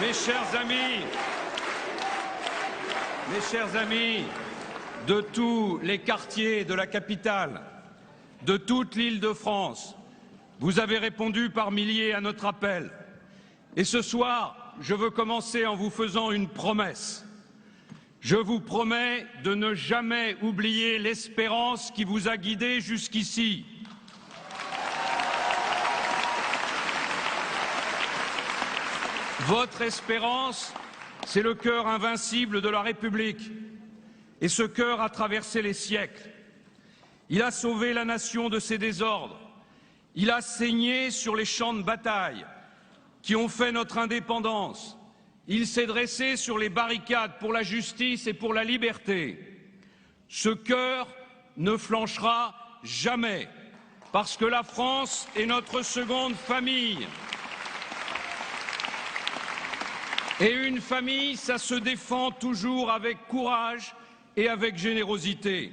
Mes chers amis de tous les quartiers de la capitale, de toute l'Île-de-France, vous avez répondu par milliers à notre appel. Et ce soir, je veux commencer en vous faisant une promesse. Je vous promets de ne jamais oublier l'espérance qui vous a guidé jusqu'ici. Votre espérance, c'est le cœur invincible de la République. Et ce cœur a traversé les siècles. Il a sauvé la nation de ses désordres. Il a saigné sur les champs de bataille qui ont fait notre indépendance. Il s'est dressé sur les barricades pour la justice et pour la liberté. Ce cœur ne flanchera jamais, parce que la France est notre seconde famille. Et une famille, ça se défend toujours avec courage et avec générosité.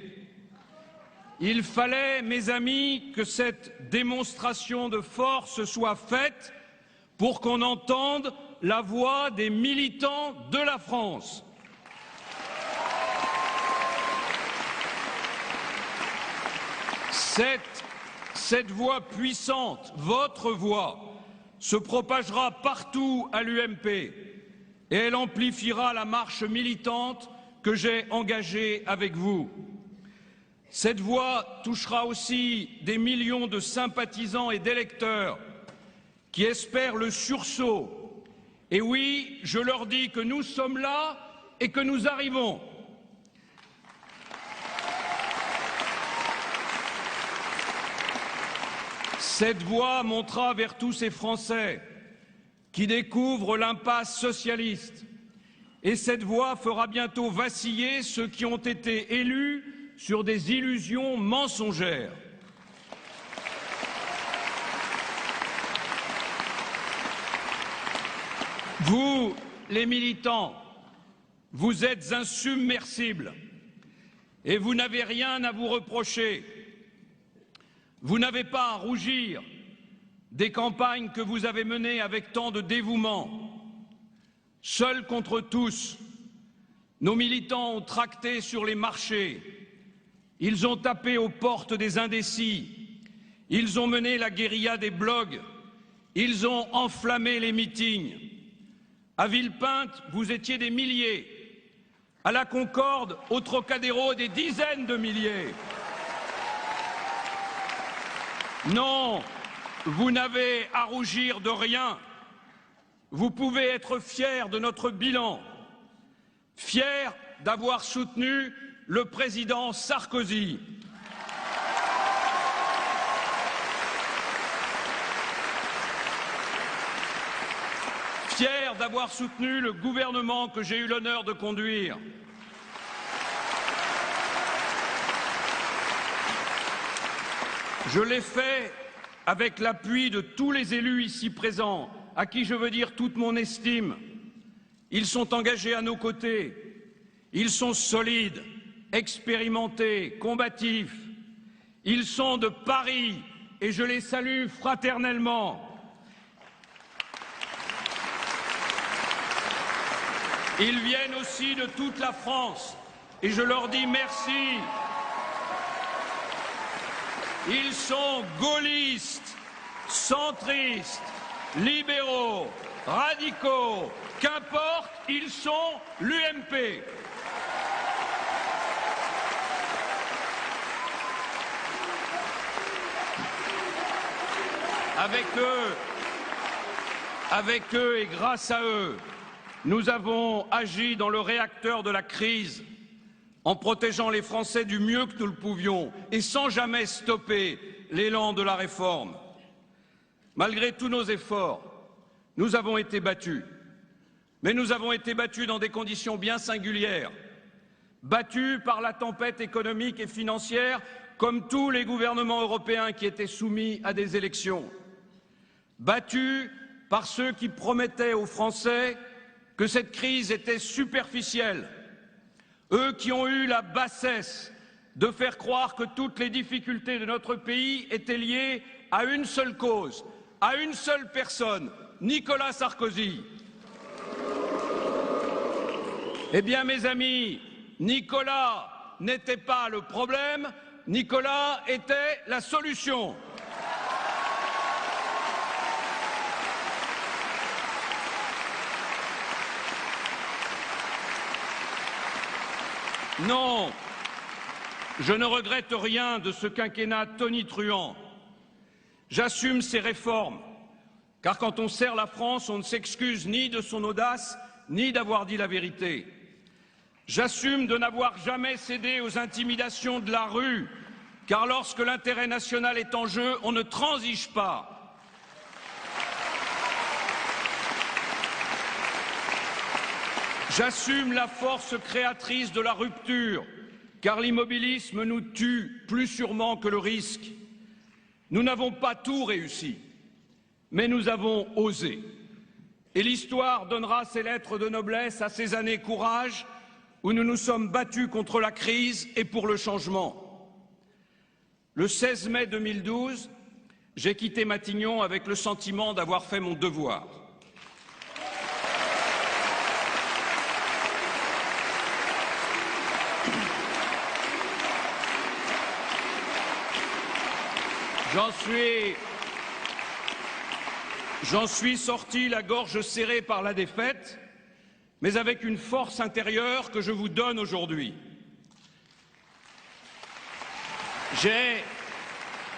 Il fallait, mes amis, que cette démonstration de force soit faite pour qu'on entende la voix des militants de la France. Cette voix puissante, votre voix, se propagera partout à l'UMP et elle amplifiera la marche militante que j'ai engagée avec vous. Cette voix touchera aussi des millions de sympathisants et d'électeurs qui espèrent le sursaut. Et oui, je leur dis que nous sommes là et que nous arrivons. Cette voix montera vers tous ces Français qui découvrent l'impasse socialiste. Et cette voix fera bientôt vaciller ceux qui ont été élus sur des illusions mensongères. Vous, les militants, vous êtes insubmersibles et vous n'avez rien à vous reprocher. Vous n'avez pas à rougir des campagnes que vous avez menées avec tant de dévouement. Seuls contre tous, nos militants ont tracté sur les marchés, ils ont tapé aux portes des indécis, ils ont mené la guérilla des blogs, ils ont enflammé les meetings. À Villepinte, vous étiez des milliers. À la Concorde, au Trocadéro, des dizaines de milliers. Non, vous n'avez à rougir de rien. Vous pouvez être fiers de notre bilan, fiers d'avoir soutenu le président Sarkozy. Fiers d'avoir soutenu le gouvernement que j'ai eu l'honneur de conduire. Je l'ai fait avec l'appui de tous les élus ici présents, à qui je veux dire toute mon estime. Ils sont engagés à nos côtés. Ils sont solides, expérimentés, combatifs. Ils sont de Paris et je les salue fraternellement. Ils viennent aussi de toute la France et je leur dis merci. Ils sont gaullistes, centristes, libéraux, radicaux, qu'importe, ils sont l'UMP. Avec eux et grâce à eux, nous avons agi dans le réacteur de la crise en protégeant les Français du mieux que nous le pouvions et sans jamais stopper l'élan de la réforme. Malgré tous nos efforts, nous avons été battus. Mais nous avons été battus dans des conditions bien singulières. Battus par la tempête économique et financière, comme tous les gouvernements européens qui étaient soumis à des élections. Battus par ceux qui promettaient aux Français que cette crise était superficielle. Eux qui ont eu la bassesse de faire croire que toutes les difficultés de notre pays étaient liées à une seule cause, à une seule personne, Nicolas Sarkozy. Eh bien, mes amis, Nicolas n'était pas le problème, Nicolas était la solution. Non, je ne regrette rien de ce quinquennat tonitruant. J'assume ces réformes, car quand on sert la France, on ne s'excuse ni de son audace, ni d'avoir dit la vérité. J'assume de n'avoir jamais cédé aux intimidations de la rue, car lorsque l'intérêt national est en jeu, on ne transige pas. J'assume la force créatrice de la rupture, car l'immobilisme nous tue plus sûrement que le risque. Nous n'avons pas tout réussi, mais nous avons osé. Et l'histoire donnera ses lettres de noblesse à ces années courage où nous nous sommes battus contre la crise et pour le changement. Le 16 mai 2012, j'ai quitté Matignon avec le sentiment d'avoir fait mon devoir. J'en suis sorti la gorge serrée par la défaite, mais avec une force intérieure que je vous donne aujourd'hui.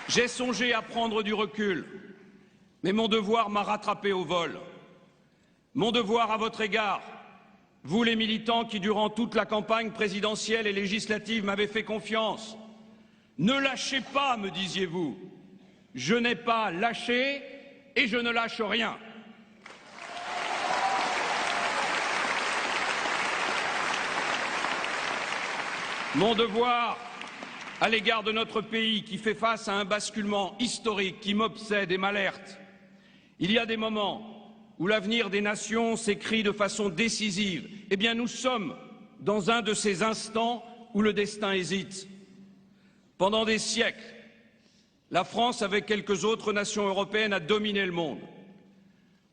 J'ai songé à prendre du recul, mais mon devoir m'a rattrapé au vol. Mon devoir à votre égard, vous les militants qui, durant toute la campagne présidentielle et législative, m'avez fait confiance. Ne lâchez pas, me disiez-vous. Je n'ai pas lâché et je ne lâche rien. Mon devoir à l'égard de notre pays qui fait face à un basculement historique qui m'obsède et m'alerte. Il y a des moments où l'avenir des nations s'écrit de façon décisive. Eh bien, nous sommes dans un de ces instants où le destin hésite. Pendant des siècles, la France, avec quelques autres nations européennes, a dominé le monde.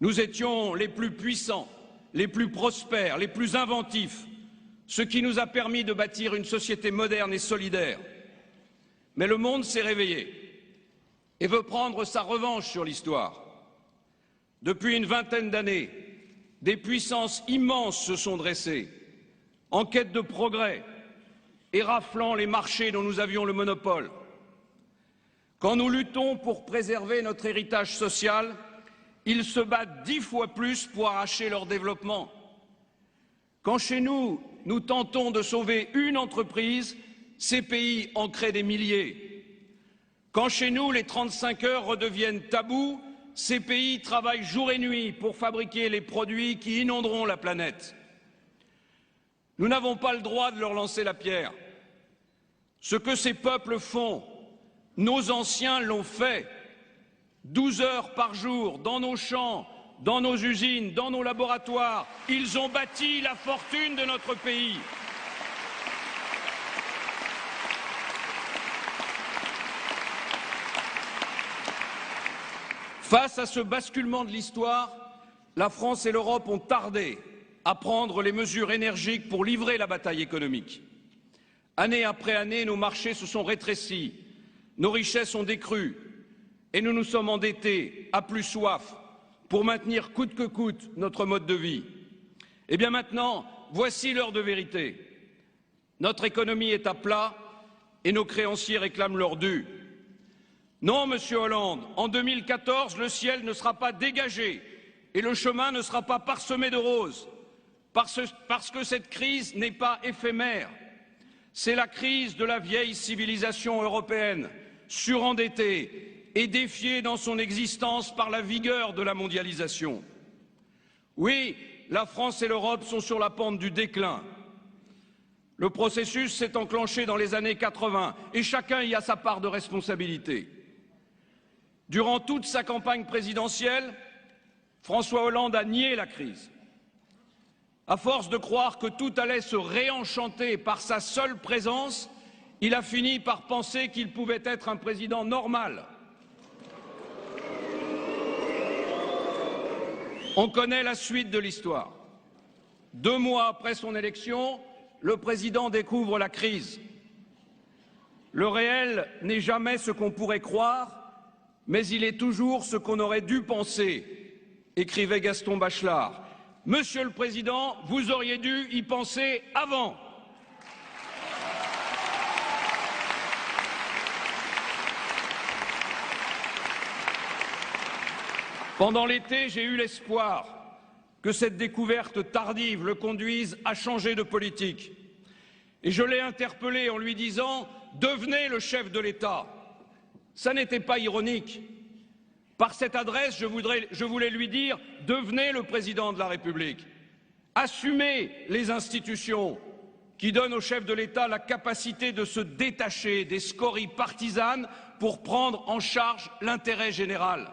Nous étions les plus puissants, les plus prospères, les plus inventifs, ce qui nous a permis de bâtir une société moderne et solidaire. Mais le monde s'est réveillé et veut prendre sa revanche sur l'histoire. Depuis une vingtaine d'années, des puissances immenses se sont dressées, en quête de progrès et raflant les marchés dont nous avions le monopole. Quand nous luttons pour préserver notre héritage social, ils se battent 10 fois plus pour arracher leur développement. Quand chez nous, nous tentons de sauver une entreprise, ces pays en créent des milliers. Quand chez nous, les 35 heures redeviennent tabous, ces pays travaillent jour et nuit pour fabriquer les produits qui inonderont la planète. Nous n'avons pas le droit de leur lancer la pierre. Ce que ces peuples font, nos anciens l'ont fait. 12 heures par jour, dans nos champs, dans nos usines, dans nos laboratoires, ils ont bâti la fortune de notre pays. Face à ce basculement de l'histoire, la France et l'Europe ont tardé à prendre les mesures énergiques pour livrer la bataille économique. Année après année, nos marchés se sont rétrécis, nos richesses ont décru et nous nous sommes endettés à plus soif pour maintenir coûte que coûte notre mode de vie. Eh bien maintenant, voici l'heure de vérité. Notre économie est à plat et nos créanciers réclament leur dû. Non, Monsieur Hollande, en 2014, le ciel ne sera pas dégagé et le chemin ne sera pas parsemé de roses, parce que cette crise n'est pas éphémère. C'est la crise de la vieille civilisation européenne, surendettée et défiée dans son existence par la vigueur de la mondialisation. Oui, la France et l'Europe sont sur la pente du déclin. Le processus s'est enclenché dans les années 80 et chacun y a sa part de responsabilité. Durant toute sa campagne présidentielle, François Hollande a nié la crise. À force de croire que tout allait se réenchanter par sa seule présence, il a fini par penser qu'il pouvait être un président normal. On connaît la suite de l'histoire. 2 mois après son élection, le président découvre la crise. Le réel n'est jamais ce qu'on pourrait croire, mais il est toujours ce qu'on aurait dû penser, écrivait Gaston Bachelard. Monsieur le Président, vous auriez dû y penser avant. Pendant l'été, j'ai eu l'espoir que cette découverte tardive le conduise à changer de politique. Et je l'ai interpellé en lui disant « Devenez le chef de l'État ». Ça n'était pas ironique. Par cette adresse, je voulais lui dire « Devenez le président de la République ». Assumez les institutions qui donnent au chef de l'État la capacité de se détacher des scories partisanes pour prendre en charge l'intérêt général.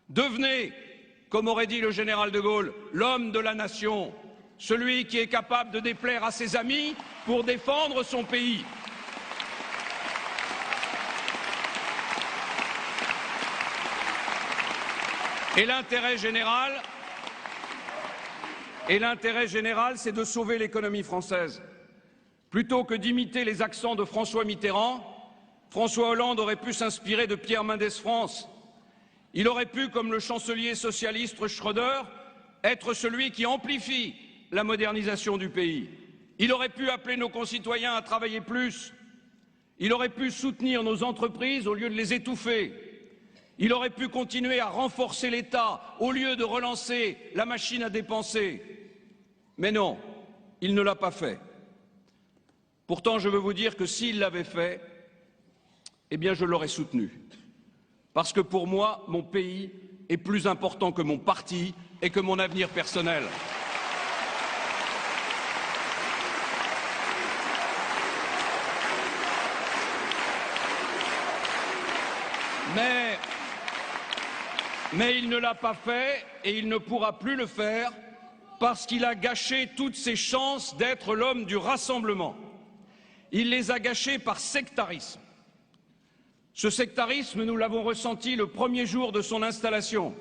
Devenez, comme aurait dit le général de Gaulle, l'homme de la nation, celui qui est capable de déplaire à ses amis pour défendre son pays. Et l'intérêt général, c'est de sauver l'économie française. Plutôt que d'imiter les accents de François Mitterrand, François Hollande aurait pu s'inspirer de Pierre Mendès France. Il aurait pu, comme le chancelier socialiste Schröder, être celui qui amplifie la modernisation du pays. Il aurait pu appeler nos concitoyens à travailler plus. Il aurait pu soutenir nos entreprises au lieu de les étouffer. Il aurait pu continuer à renforcer l'État au lieu de relancer la machine à dépenser. Mais non, il ne l'a pas fait. Pourtant, je veux vous dire que s'il l'avait fait, eh bien, je l'aurais soutenu. Parce que pour moi, mon pays est plus important que mon parti et que mon avenir personnel. Mais il ne l'a pas fait et il ne pourra plus le faire parce qu'il a gâché toutes ses chances d'être l'homme du rassemblement. Il les a gâchées par sectarisme. Ce sectarisme, nous l'avons ressenti le premier jour de son installation,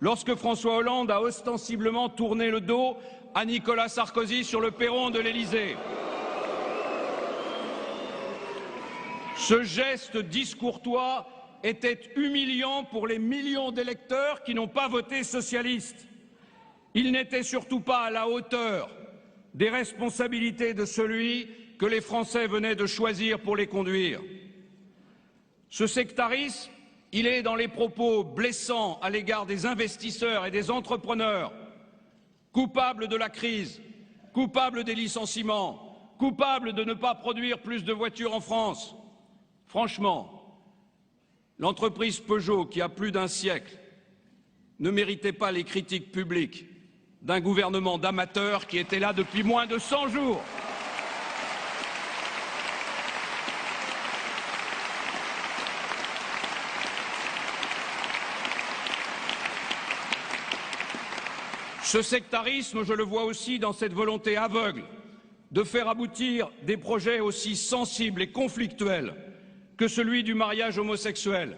lorsque François Hollande a ostensiblement tourné le dos à Nicolas Sarkozy sur le perron de l'Élysée. Ce geste discourtois était humiliant pour les millions d'électeurs qui n'ont pas voté socialiste. Il n'était surtout pas à la hauteur des responsabilités de celui que les Français venaient de choisir pour les conduire. Ce sectarisme, il est dans les propos blessants à l'égard des investisseurs et des entrepreneurs, coupables de la crise, coupables des licenciements, coupables de ne pas produire plus de voitures en France. Franchement, l'entreprise Peugeot, qui a plus d'un siècle, ne méritait pas les critiques publiques d'un gouvernement d'amateurs qui était là depuis moins de 100 jours. Ce sectarisme, je le vois aussi dans cette volonté aveugle de faire aboutir des projets aussi sensibles et conflictuels que celui du mariage homosexuel,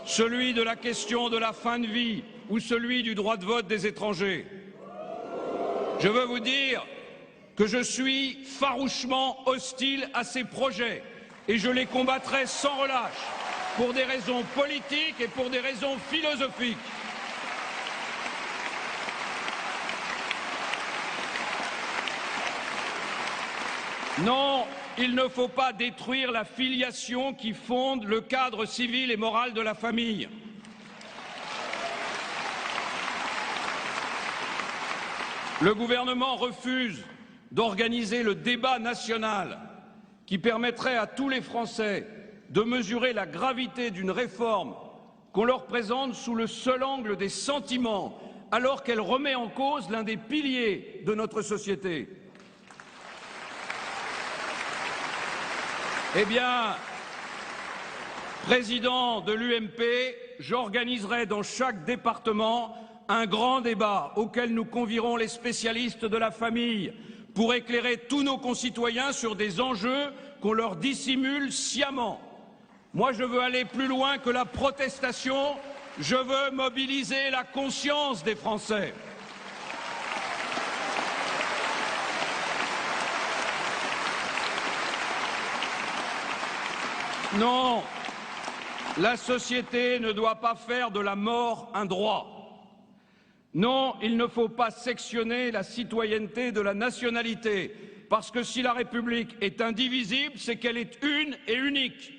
celui de la question de la fin de vie ou celui du droit de vote des étrangers. Je veux vous dire que je suis farouchement hostile à ces projets et je les combattrai sans relâche pour des raisons politiques et pour des raisons philosophiques. Non, il ne faut pas détruire la filiation qui fonde le cadre civil et moral de la famille. Le gouvernement refuse d'organiser le débat national qui permettrait à tous les Français de mesurer la gravité d'une réforme qu'on leur présente sous le seul angle des sentiments, alors qu'elle remet en cause l'un des piliers de notre société. Eh bien, président de l'UMP, j'organiserai dans chaque département un grand débat auquel nous convierons les spécialistes de la famille pour éclairer tous nos concitoyens sur des enjeux qu'on leur dissimule sciemment. Moi, je veux aller plus loin que la protestation, je veux mobiliser la conscience des Français. Non, la société ne doit pas faire de la mort un droit. Non, il ne faut pas sectionner la citoyenneté de la nationalité, parce que si la République est indivisible, c'est qu'elle est une et unique.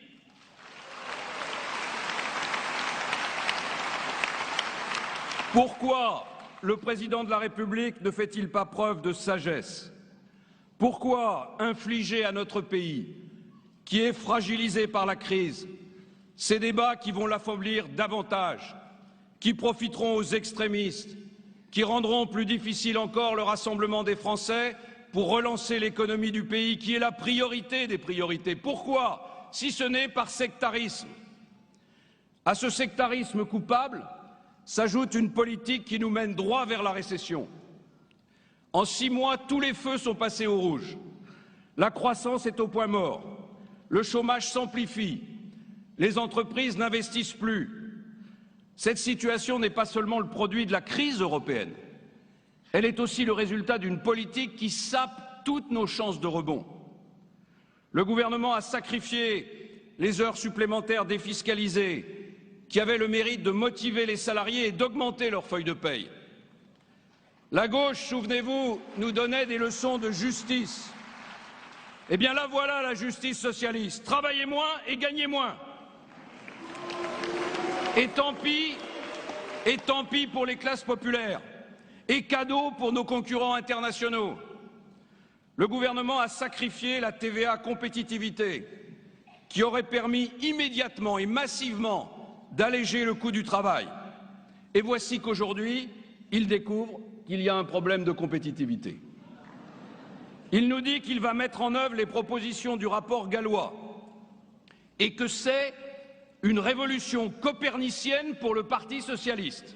Pourquoi le président de la République ne fait-il pas preuve de sagesse? Pourquoi infliger à notre pays, qui est fragilisé par la crise, ces débats qui vont l'affaiblir davantage, qui profiteront aux extrémistes, qui rendront plus difficile encore le rassemblement des Français pour relancer l'économie du pays, qui est la priorité des priorités? Pourquoi, si ce n'est par sectarisme? À ce sectarisme coupable s'ajoute une politique qui nous mène droit vers la récession. En 6 mois, tous les feux sont passés au rouge. La croissance est au point mort. Le chômage s'amplifie. Les entreprises n'investissent plus. Cette situation n'est pas seulement le produit de la crise européenne. Elle est aussi le résultat d'une politique qui sape toutes nos chances de rebond. Le gouvernement a sacrifié les heures supplémentaires défiscalisées qui avaient le mérite de motiver les salariés et d'augmenter leur feuille de paye. La gauche, souvenez-vous, nous donnait des leçons de justice. Eh bien là, voilà la justice socialiste. Travaillez moins et gagnez moins. Et tant pis pour les classes populaires. Et cadeau pour nos concurrents internationaux. Le gouvernement a sacrifié la TVA compétitivité, qui aurait permis immédiatement et massivement d'alléger le coût du travail. Et voici qu'aujourd'hui, il découvre qu'il y a un problème de compétitivité. Il nous dit qu'il va mettre en œuvre les propositions du rapport Gallois et que c'est une révolution copernicienne pour le Parti socialiste.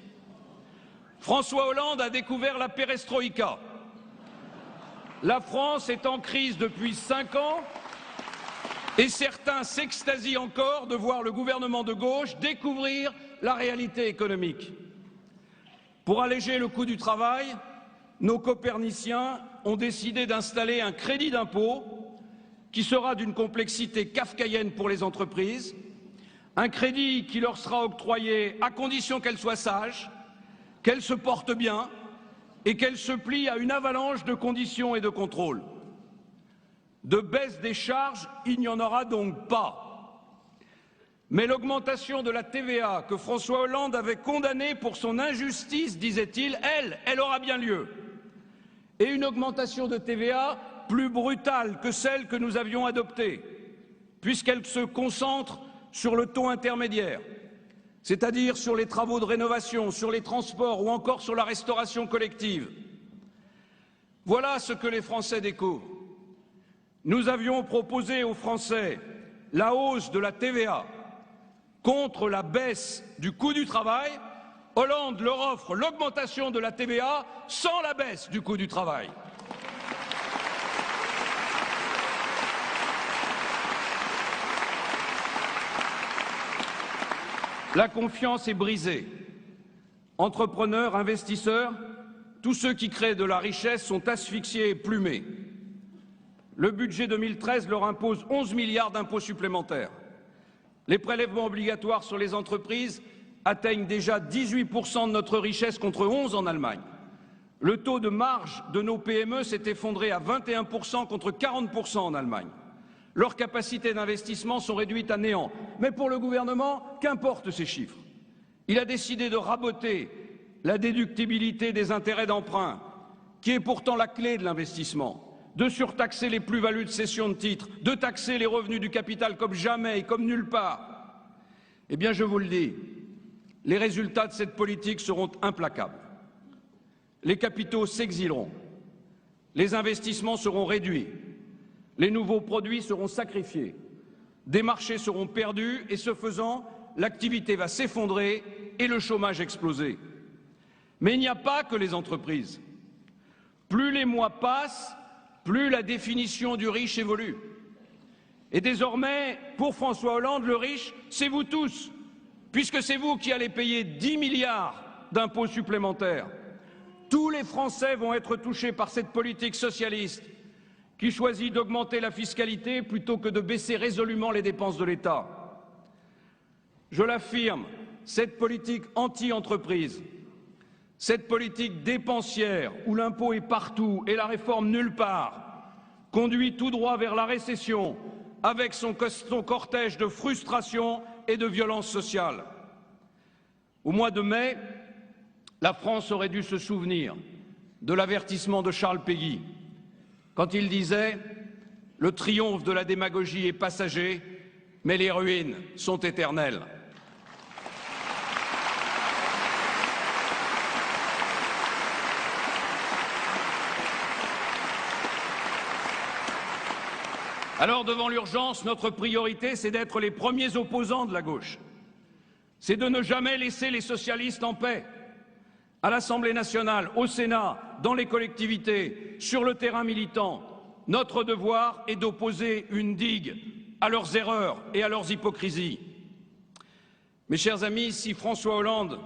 François Hollande a découvert la perestroïka. La France est en crise depuis 5 ans et certains s'extasient encore de voir le gouvernement de gauche découvrir la réalité économique. Pour alléger le coût du travail, nos coperniciens ont décidé d'installer un crédit d'impôt qui sera d'une complexité kafkaïenne pour les entreprises, un crédit qui leur sera octroyé à condition qu'elles soient sages, qu'elles se portent bien et qu'elles se plient à une avalanche de conditions et de contrôles. De baisse des charges, il n'y en aura donc pas. Mais l'augmentation de la TVA que François Hollande avait condamnée pour son injustice, disait-il, elle aura bien lieu. Et une augmentation de TVA plus brutale que celle que nous avions adoptée, puisqu'elle se concentre sur le taux intermédiaire, c'est-à-dire sur les travaux de rénovation, sur les transports ou encore sur la restauration collective. Voilà ce que les Français découvrent. Nous avions proposé aux Français la hausse de la TVA contre la baisse du coût du travail. Hollande leur offre l'augmentation de la TVA sans la baisse du coût du travail. La confiance est brisée. Entrepreneurs, investisseurs, tous ceux qui créent de la richesse sont asphyxiés et plumés. Le budget 2013 leur impose 11 milliards d'impôts supplémentaires. Les prélèvements obligatoires sur les entreprises atteignent déjà 18% de notre richesse contre 11% en Allemagne. Le taux de marge de nos PME s'est effondré à 21% contre 40% en Allemagne. Leurs capacités d'investissement sont réduites à néant. Mais pour le gouvernement, qu'importent ces chiffres? Il a décidé de raboter la déductibilité des intérêts d'emprunt, qui est pourtant la clé de l'investissement, de surtaxer les plus-values de cession de titres, de taxer les revenus du capital comme jamais et comme nulle part. Eh bien, je vous le dis, les résultats de cette politique seront implacables. Les capitaux s'exileront, les investissements seront réduits, les nouveaux produits seront sacrifiés, des marchés seront perdus et, ce faisant, l'activité va s'effondrer et le chômage exploser. Mais il n'y a pas que les entreprises. Plus les mois passent, plus la définition du riche évolue. Et désormais, pour François Hollande, le riche, c'est vous tous, puisque c'est vous qui allez payer 10 milliards d'impôts supplémentaires. Tous les Français vont être touchés par cette politique socialiste qui choisit d'augmenter la fiscalité plutôt que de baisser résolument les dépenses de l'État. Je l'affirme, cette politique anti-entreprise, cette politique dépensière où l'impôt est partout et la réforme nulle part, conduit tout droit vers la récession avec son cortège de frustration et de violence sociale. Au mois de mai, la France aurait dû se souvenir de l'avertissement de Charles Péguy quand il disait « Le triomphe de la démagogie est passager, mais les ruines sont éternelles ». Alors, devant l'urgence, notre priorité, c'est d'être les premiers opposants de la gauche. C'est de ne jamais laisser les socialistes en paix. À l'Assemblée nationale, au Sénat, dans les collectivités, sur le terrain militant, notre devoir est d'opposer une digue à leurs erreurs et à leurs hypocrisies. Mes chers amis, si François Hollande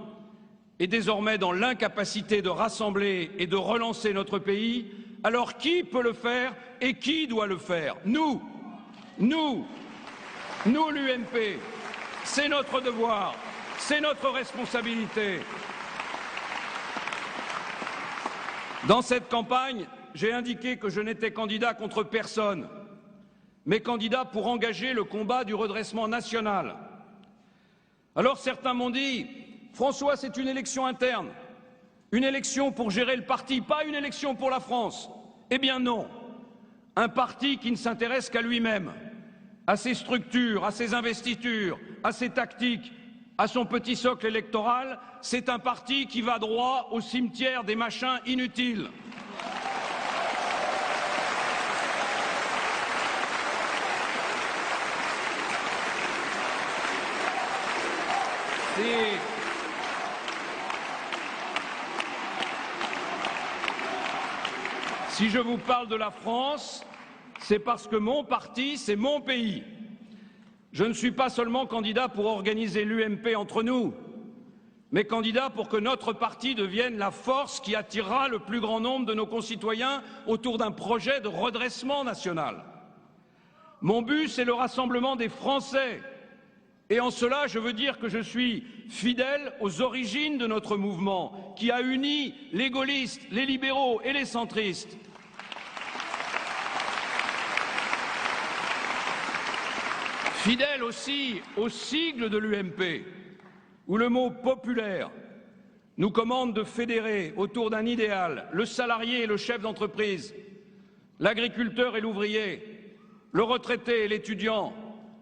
est désormais dans l'incapacité de rassembler et de relancer notre pays, alors qui peut le faire et qui doit le faire? Nous, l'UMP, c'est notre devoir, c'est notre responsabilité. Dans cette campagne, j'ai indiqué que je n'étais candidat contre personne, mais candidat pour engager le combat du redressement national. Alors certains m'ont dit « François, c'est une élection interne, une élection pour gérer le parti, pas une élection pour la France ». Eh bien non, un parti qui ne s'intéresse qu'à lui-même, à ses structures, à ses investitures, à ses tactiques, à son petit socle électoral, c'est un parti qui va droit au cimetière des machins inutiles. Si je vous parle de la France, c'est parce que mon parti, c'est mon pays. Je ne suis pas seulement candidat pour organiser l'UMP entre nous, mais candidat pour que notre parti devienne la force qui attirera le plus grand nombre de nos concitoyens autour d'un projet de redressement national. Mon but, c'est le rassemblement des Français. Et en cela, je veux dire que je suis fidèle aux origines de notre mouvement, qui a uni les gaullistes, les libéraux et les centristes. Fidèle aussi au sigle de l'UMP, où le mot populaire nous commande de fédérer autour d'un idéal le salarié et le chef d'entreprise, l'agriculteur et l'ouvrier, le retraité et l'étudiant,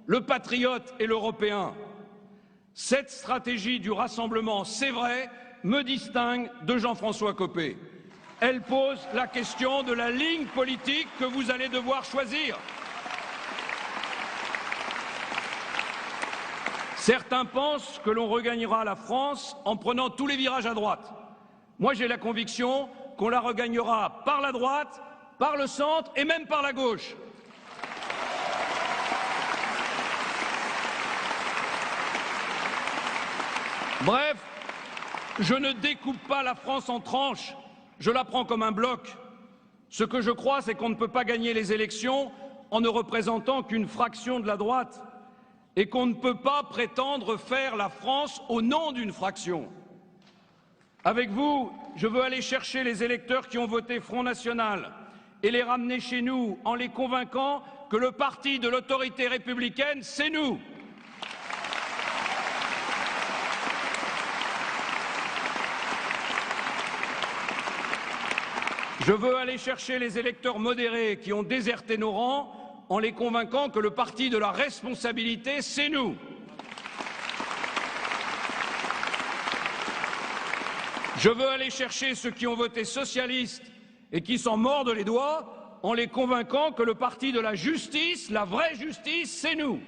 le patriote et l'européen. Cette stratégie du rassemblement, c'est vrai, me distingue de Jean-François Copé. Elle pose la question de la ligne politique que vous allez devoir choisir. Certains pensent que l'on regagnera la France en prenant tous les virages à droite. Moi, j'ai la conviction qu'on la regagnera par la droite, par le centre et même par la gauche. Bref, je ne découpe pas la France en tranches, je la prends comme un bloc. Ce que je crois, c'est qu'on ne peut pas gagner les élections en ne représentant qu'une fraction de la droite et qu'on ne peut pas prétendre faire la France au nom d'une fraction. Avec vous, je veux aller chercher les électeurs qui ont voté Front National et les ramener chez nous en les convainquant que le parti de l'autorité républicaine, c'est nous. Je veux aller chercher les électeurs modérés qui ont déserté nos rangs en les convainquant que le parti de la responsabilité, c'est nous. Je veux aller chercher ceux qui ont voté socialiste et qui s'en mordent les doigts en les convainquant que le parti de la justice, la vraie justice, c'est nous.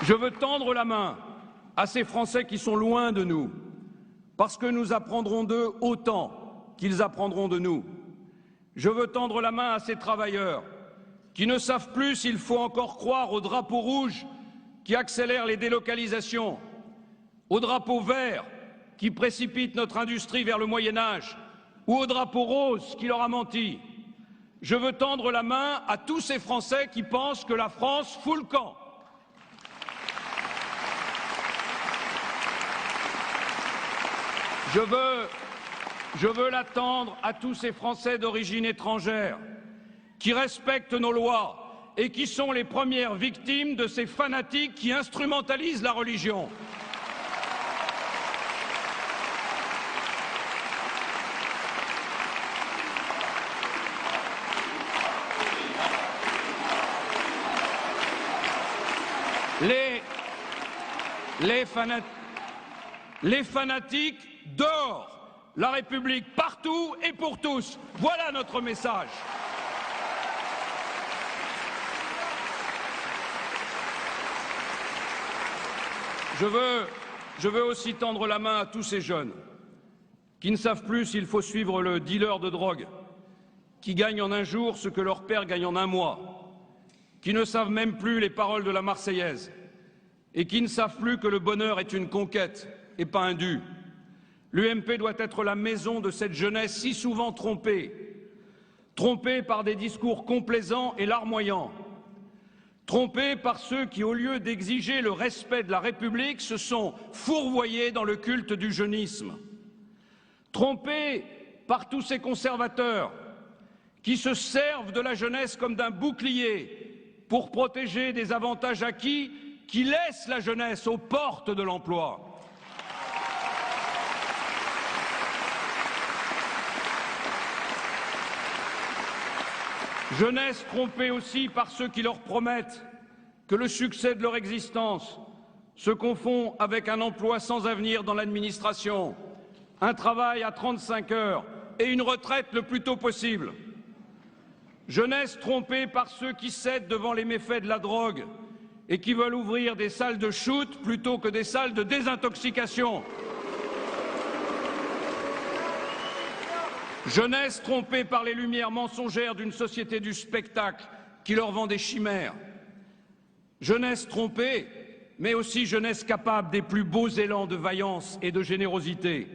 Je veux tendre la main à ces Français qui sont loin de nous, parce que nous apprendrons d'eux autant qu'ils apprendront de nous. Je veux tendre la main à ces travailleurs qui ne savent plus s'il faut encore croire au drapeau rouge qui accélère les délocalisations, au drapeau vert qui précipite notre industrie vers le Moyen-Âge, ou au drapeau rose qui leur a menti. Je veux tendre la main à tous ces Français qui pensent que la France fout le camp. Je veux la tendre à tous ces Français d'origine étrangère qui respectent nos lois et qui sont les premières victimes de ces fanatiques qui instrumentalisent la religion. Les fanatiques dehors, la République partout et pour tous. Voilà notre message. Je veux aussi tendre la main à tous ces jeunes qui ne savent plus s'il faut suivre le dealer de drogue, qui gagne en un jour ce que leur père gagne en un mois, qui ne savent même plus les paroles de la Marseillaise et qui ne savent plus que le bonheur est une conquête et pas un dû. L'UMP doit être la maison de cette jeunesse si souvent trompée par des discours complaisants et larmoyants, trompée par ceux qui, au lieu d'exiger le respect de la République, se sont fourvoyés dans le culte du jeunisme, trompée par tous ces conservateurs qui se servent de la jeunesse comme d'un bouclier pour protéger des avantages acquis qui laissent la jeunesse aux portes de l'emploi. Jeunesse trompée aussi par ceux qui leur promettent que le succès de leur existence se confond avec un emploi sans avenir dans l'administration, un travail à 35 heures et une retraite le plus tôt possible. Jeunesse trompée par ceux qui cèdent devant les méfaits de la drogue et qui veulent ouvrir des salles de shoot plutôt que des salles de désintoxication. Jeunesse trompée par les lumières mensongères d'une société du spectacle qui leur vend des chimères. Jeunesse trompée, mais aussi jeunesse capable des plus beaux élans de vaillance et de générosité.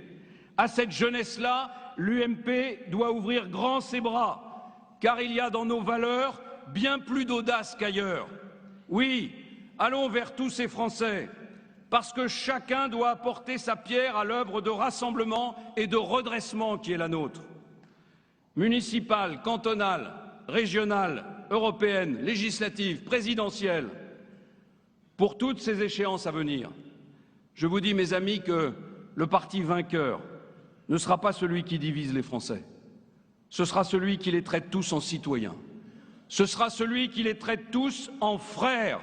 À cette jeunesse-là, l'UMP doit ouvrir grand ses bras, car il y a dans nos valeurs bien plus d'audace qu'ailleurs. Oui, allons vers tous ces Français, parce que chacun doit apporter sa pierre à l'œuvre de rassemblement et de redressement qui est la nôtre. Municipale, cantonale, régionale, européenne, législative, présidentielle. Pour toutes ces échéances à venir, je vous dis, mes amis, que le parti vainqueur ne sera pas celui qui divise les Français. Ce sera celui qui les traite tous en citoyens. Ce sera celui qui les traite tous en frères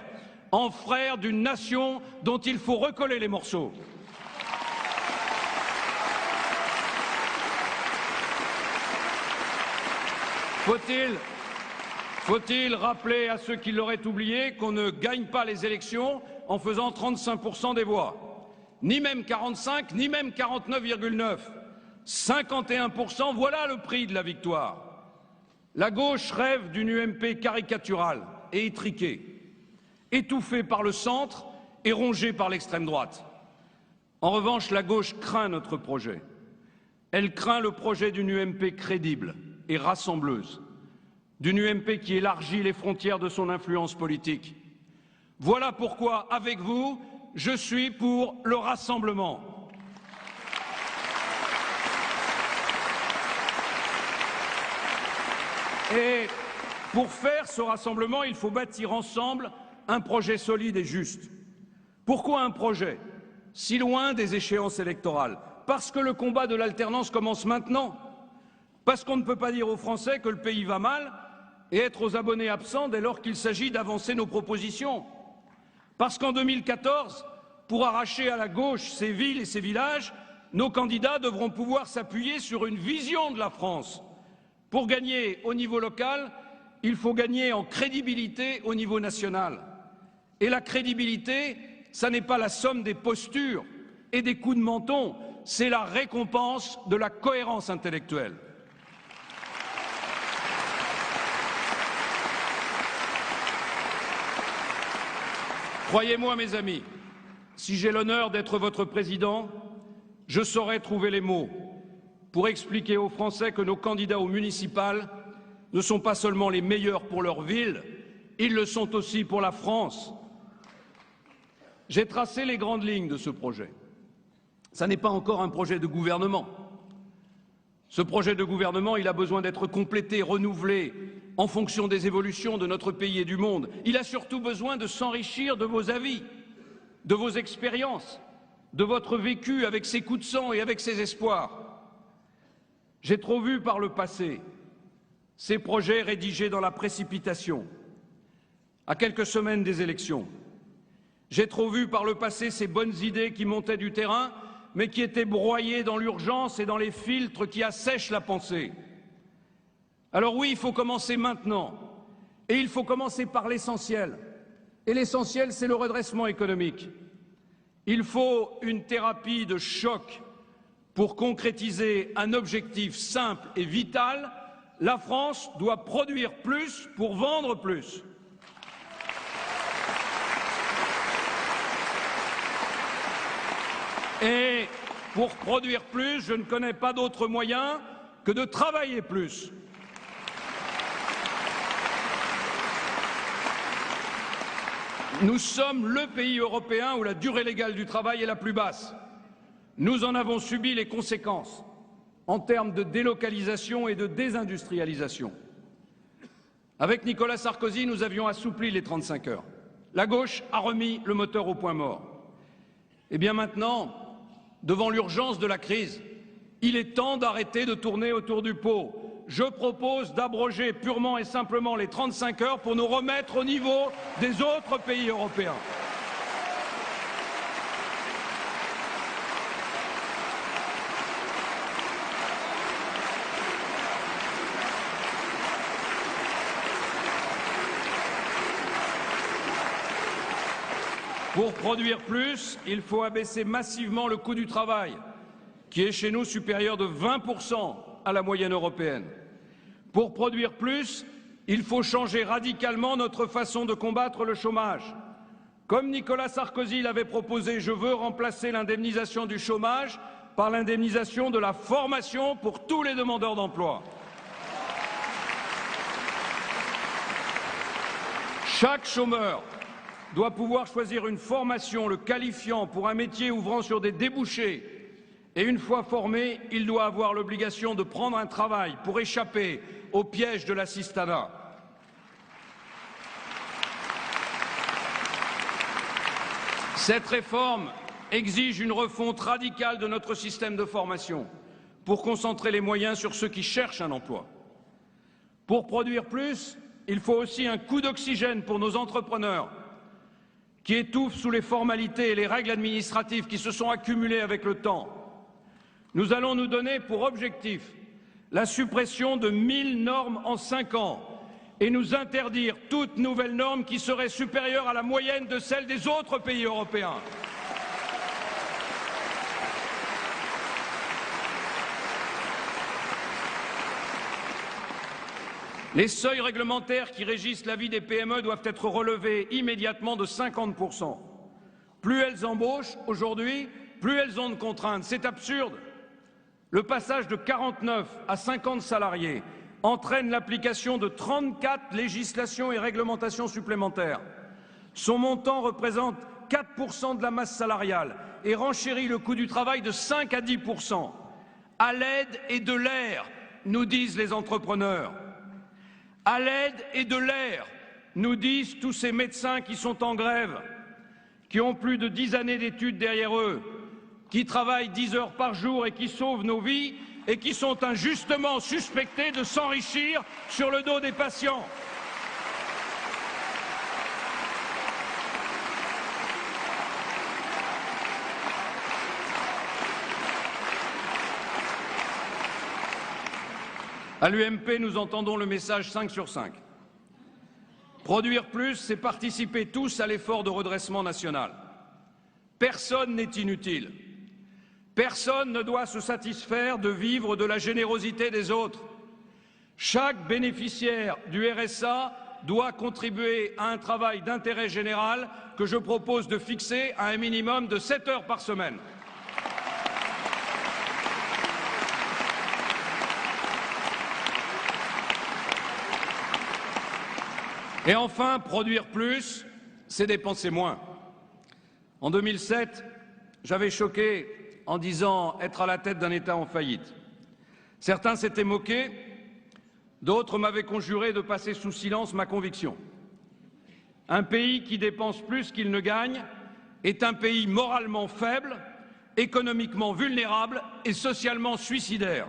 d'une nation dont il faut recoller les morceaux. Faut-il rappeler à ceux qui l'auraient oublié qu'on ne gagne pas les élections en faisant 35% des voix, ni même 45, ni même 49,9. 51%, voilà le prix de la victoire. La gauche rêve d'une UMP caricaturale et étriquée, étouffée par le centre et rongée par l'extrême droite. En revanche, la gauche craint notre projet. Elle craint le projet d'une UMP crédible et rassembleuse, d'une UMP qui élargit les frontières de son influence politique. Voilà pourquoi, avec vous, je suis pour le rassemblement. Et pour faire ce rassemblement, il faut bâtir ensemble un projet solide et juste. Pourquoi un projet si loin des échéances électorales? Parce que le combat de l'alternance commence maintenant. Parce qu'on ne peut pas dire aux Français que le pays va mal et être aux abonnés absents dès lors qu'il s'agit d'avancer nos propositions. Parce qu'en 2014, pour arracher à la gauche ces villes et ces villages, nos candidats devront pouvoir s'appuyer sur une vision de la France. Pour gagner au niveau local, il faut gagner en crédibilité au niveau national. Et la crédibilité, ça n'est pas la somme des postures et des coups de menton, c'est la récompense de la cohérence intellectuelle. Croyez-moi, mes amis, si j'ai l'honneur d'être votre président, je saurais trouver les mots pour expliquer aux Français que nos candidats aux municipales ne sont pas seulement les meilleurs pour leur ville, ils le sont aussi pour la France. J'ai tracé les grandes lignes de ce projet. Ça n'est pas encore un projet de gouvernement. Ce projet de gouvernement, il a besoin d'être complété, renouvelé, en fonction des évolutions de notre pays et du monde. Il a surtout besoin de s'enrichir de vos avis, de vos expériences, de votre vécu avec ses coups de sang et avec ses espoirs. J'ai trop vu par le passé ces projets rédigés dans la précipitation, à quelques semaines des élections. J'ai trop vu par le passé ces bonnes idées qui montaient du terrain, mais qui étaient broyées dans l'urgence et dans les filtres qui assèchent la pensée. Alors oui, il faut commencer maintenant, et il faut commencer par l'essentiel. Et l'essentiel, c'est le redressement économique. Il faut une thérapie de choc pour concrétiser un objectif simple et vital. La France doit produire plus pour vendre plus. Et pour produire plus, je ne connais pas d'autre moyen que de travailler plus. Nous sommes le pays européen où la durée légale du travail est la plus basse. Nous en avons subi les conséquences en termes de délocalisation et de désindustrialisation. Avec Nicolas Sarkozy, nous avions assoupli les 35 heures. La gauche a remis le moteur au point mort. Eh bien maintenant, devant l'urgence de la crise, il est temps d'arrêter de tourner autour du pot. Je propose d'abroger purement et simplement les 35 heures pour nous remettre au niveau des autres pays européens. Pour produire plus, il faut abaisser massivement le coût du travail, qui est chez nous supérieur de 20% à la moyenne européenne. Pour produire plus, il faut changer radicalement notre façon de combattre le chômage. Comme Nicolas Sarkozy l'avait proposé, je veux remplacer l'indemnisation du chômage par l'indemnisation de la formation pour tous les demandeurs d'emploi. Chaque chômeur doit pouvoir choisir une formation le qualifiant pour un métier ouvrant sur des débouchés. Et une fois formé, il doit avoir l'obligation de prendre un travail pour échapper au piège de l'assistanat. Cette réforme exige une refonte radicale de notre système de formation pour concentrer les moyens sur ceux qui cherchent un emploi. Pour produire plus, il faut aussi un coup d'oxygène pour nos entrepreneurs qui étouffent sous les formalités et les règles administratives qui se sont accumulées avec le temps. Nous allons nous donner pour objectif la suppression de 1000 normes en 5 ans et nous interdire toute nouvelle norme qui serait supérieure à la moyenne de celle des autres pays européens. Les seuils réglementaires qui régissent la vie des PME doivent être relevés immédiatement de 50%. Plus elles embauchent aujourd'hui, plus elles ont de contraintes. C'est absurde. Le passage de 49 à 50 salariés entraîne l'application de 34 législations et réglementations supplémentaires. Son montant représente 4% de la masse salariale et renchérit le coût du travail de 5 à 10%. À l'aide et de l'air, nous disent les entrepreneurs. À l'aide et de l'air, nous disent tous ces médecins qui sont en grève, qui ont plus de 10 années d'études derrière eux, qui travaillent 10 heures par jour et qui sauvent nos vies et qui sont injustement suspectés de s'enrichir sur le dos des patients. À l'UMP, nous entendons le message 5 sur 5. Produire plus, c'est participer tous à l'effort de redressement national. Personne n'est inutile. Personne ne doit se satisfaire de vivre de la générosité des autres. Chaque bénéficiaire du RSA doit contribuer à un travail d'intérêt général que je propose de fixer à un minimum de 7 heures par semaine. Et enfin, produire plus, c'est dépenser moins. En 2007, j'avais choqué en disant être à la tête d'un État en faillite. Certains s'étaient moqués, d'autres m'avaient conjuré de passer sous silence ma conviction. Un pays qui dépense plus qu'il ne gagne est un pays moralement faible, économiquement vulnérable et socialement suicidaire.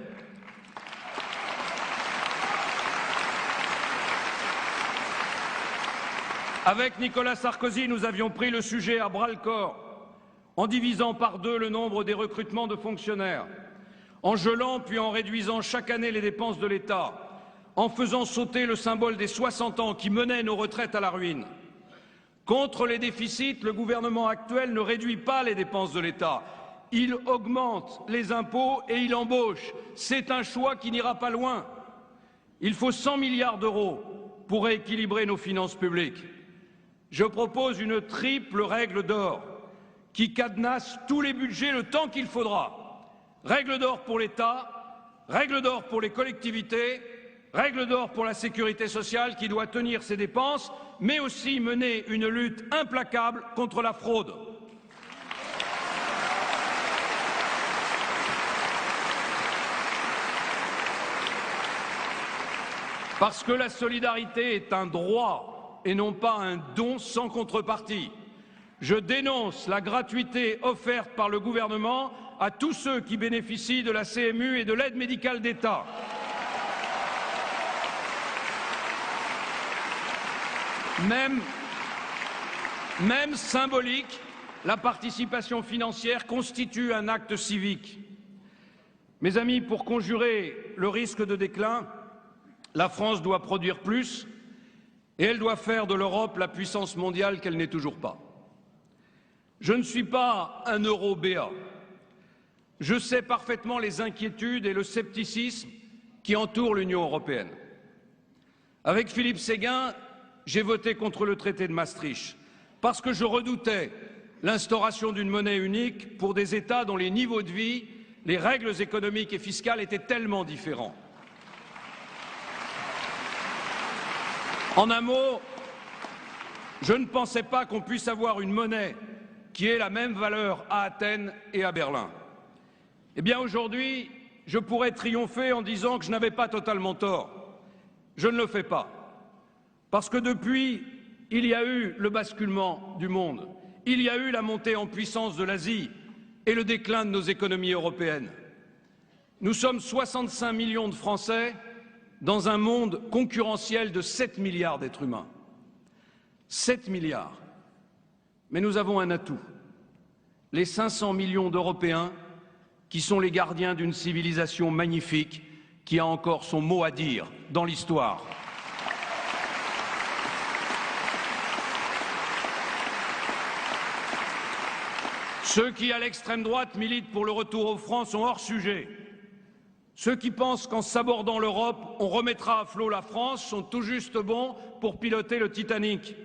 Avec Nicolas Sarkozy, nous avions pris le sujet à bras-le-corps en divisant par 2 le nombre des recrutements de fonctionnaires, en gelant puis en réduisant chaque année les dépenses de l'État, en faisant sauter le symbole des 60 ans qui menait nos retraites à la ruine. Contre les déficits, le gouvernement actuel ne réduit pas les dépenses de l'État. Il augmente les impôts et il embauche. C'est un choix qui n'ira pas loin. Il faut 100 milliards d'euros pour rééquilibrer nos finances publiques. Je propose une triple règle d'or qui cadenasse tous les budgets le temps qu'il faudra. Règle d'or pour l'État, règle d'or pour les collectivités, règle d'or pour la sécurité sociale qui doit tenir ses dépenses, mais aussi mener une lutte implacable contre la fraude. Parce que la solidarité est un droit et non pas un don sans contrepartie. Je dénonce la gratuité offerte par le gouvernement à tous ceux qui bénéficient de la CMU et de l'aide médicale d'État. Même symbolique, la participation financière constitue un acte civique. Mes amis, pour conjurer le risque de déclin, la France doit produire plus et elle doit faire de l'Europe la puissance mondiale qu'elle n'est toujours pas. Je ne suis pas un euro-béat. Je sais parfaitement les inquiétudes et le scepticisme qui entourent l'Union européenne. Avec Philippe Séguin, j'ai voté contre le traité de Maastricht parce que je redoutais l'instauration d'une monnaie unique pour des États dont les niveaux de vie, les règles économiques et fiscales étaient tellement différents. En un mot, je ne pensais pas qu'on puisse avoir une monnaie qui ait la même valeur à Athènes et à Berlin. Eh bien aujourd'hui, je pourrais triompher en disant que je n'avais pas totalement tort. Je ne le fais pas. Parce que depuis, il y a eu le basculement du monde, il y a eu la montée en puissance de l'Asie et le déclin de nos économies européennes. Nous sommes 65 millions de Français dans un monde concurrentiel de 7 milliards d'êtres humains. 7 milliards. Mais nous avons un atout. Les 500 millions d'Européens qui sont les gardiens d'une civilisation magnifique qui a encore son mot à dire dans l'histoire. Ceux qui, à l'extrême droite, militent pour le retour aux francs sont hors sujet. Ceux qui pensent qu'en sabordant l'Europe, on remettra à flot la France sont tout juste bons pour piloter le Titanic.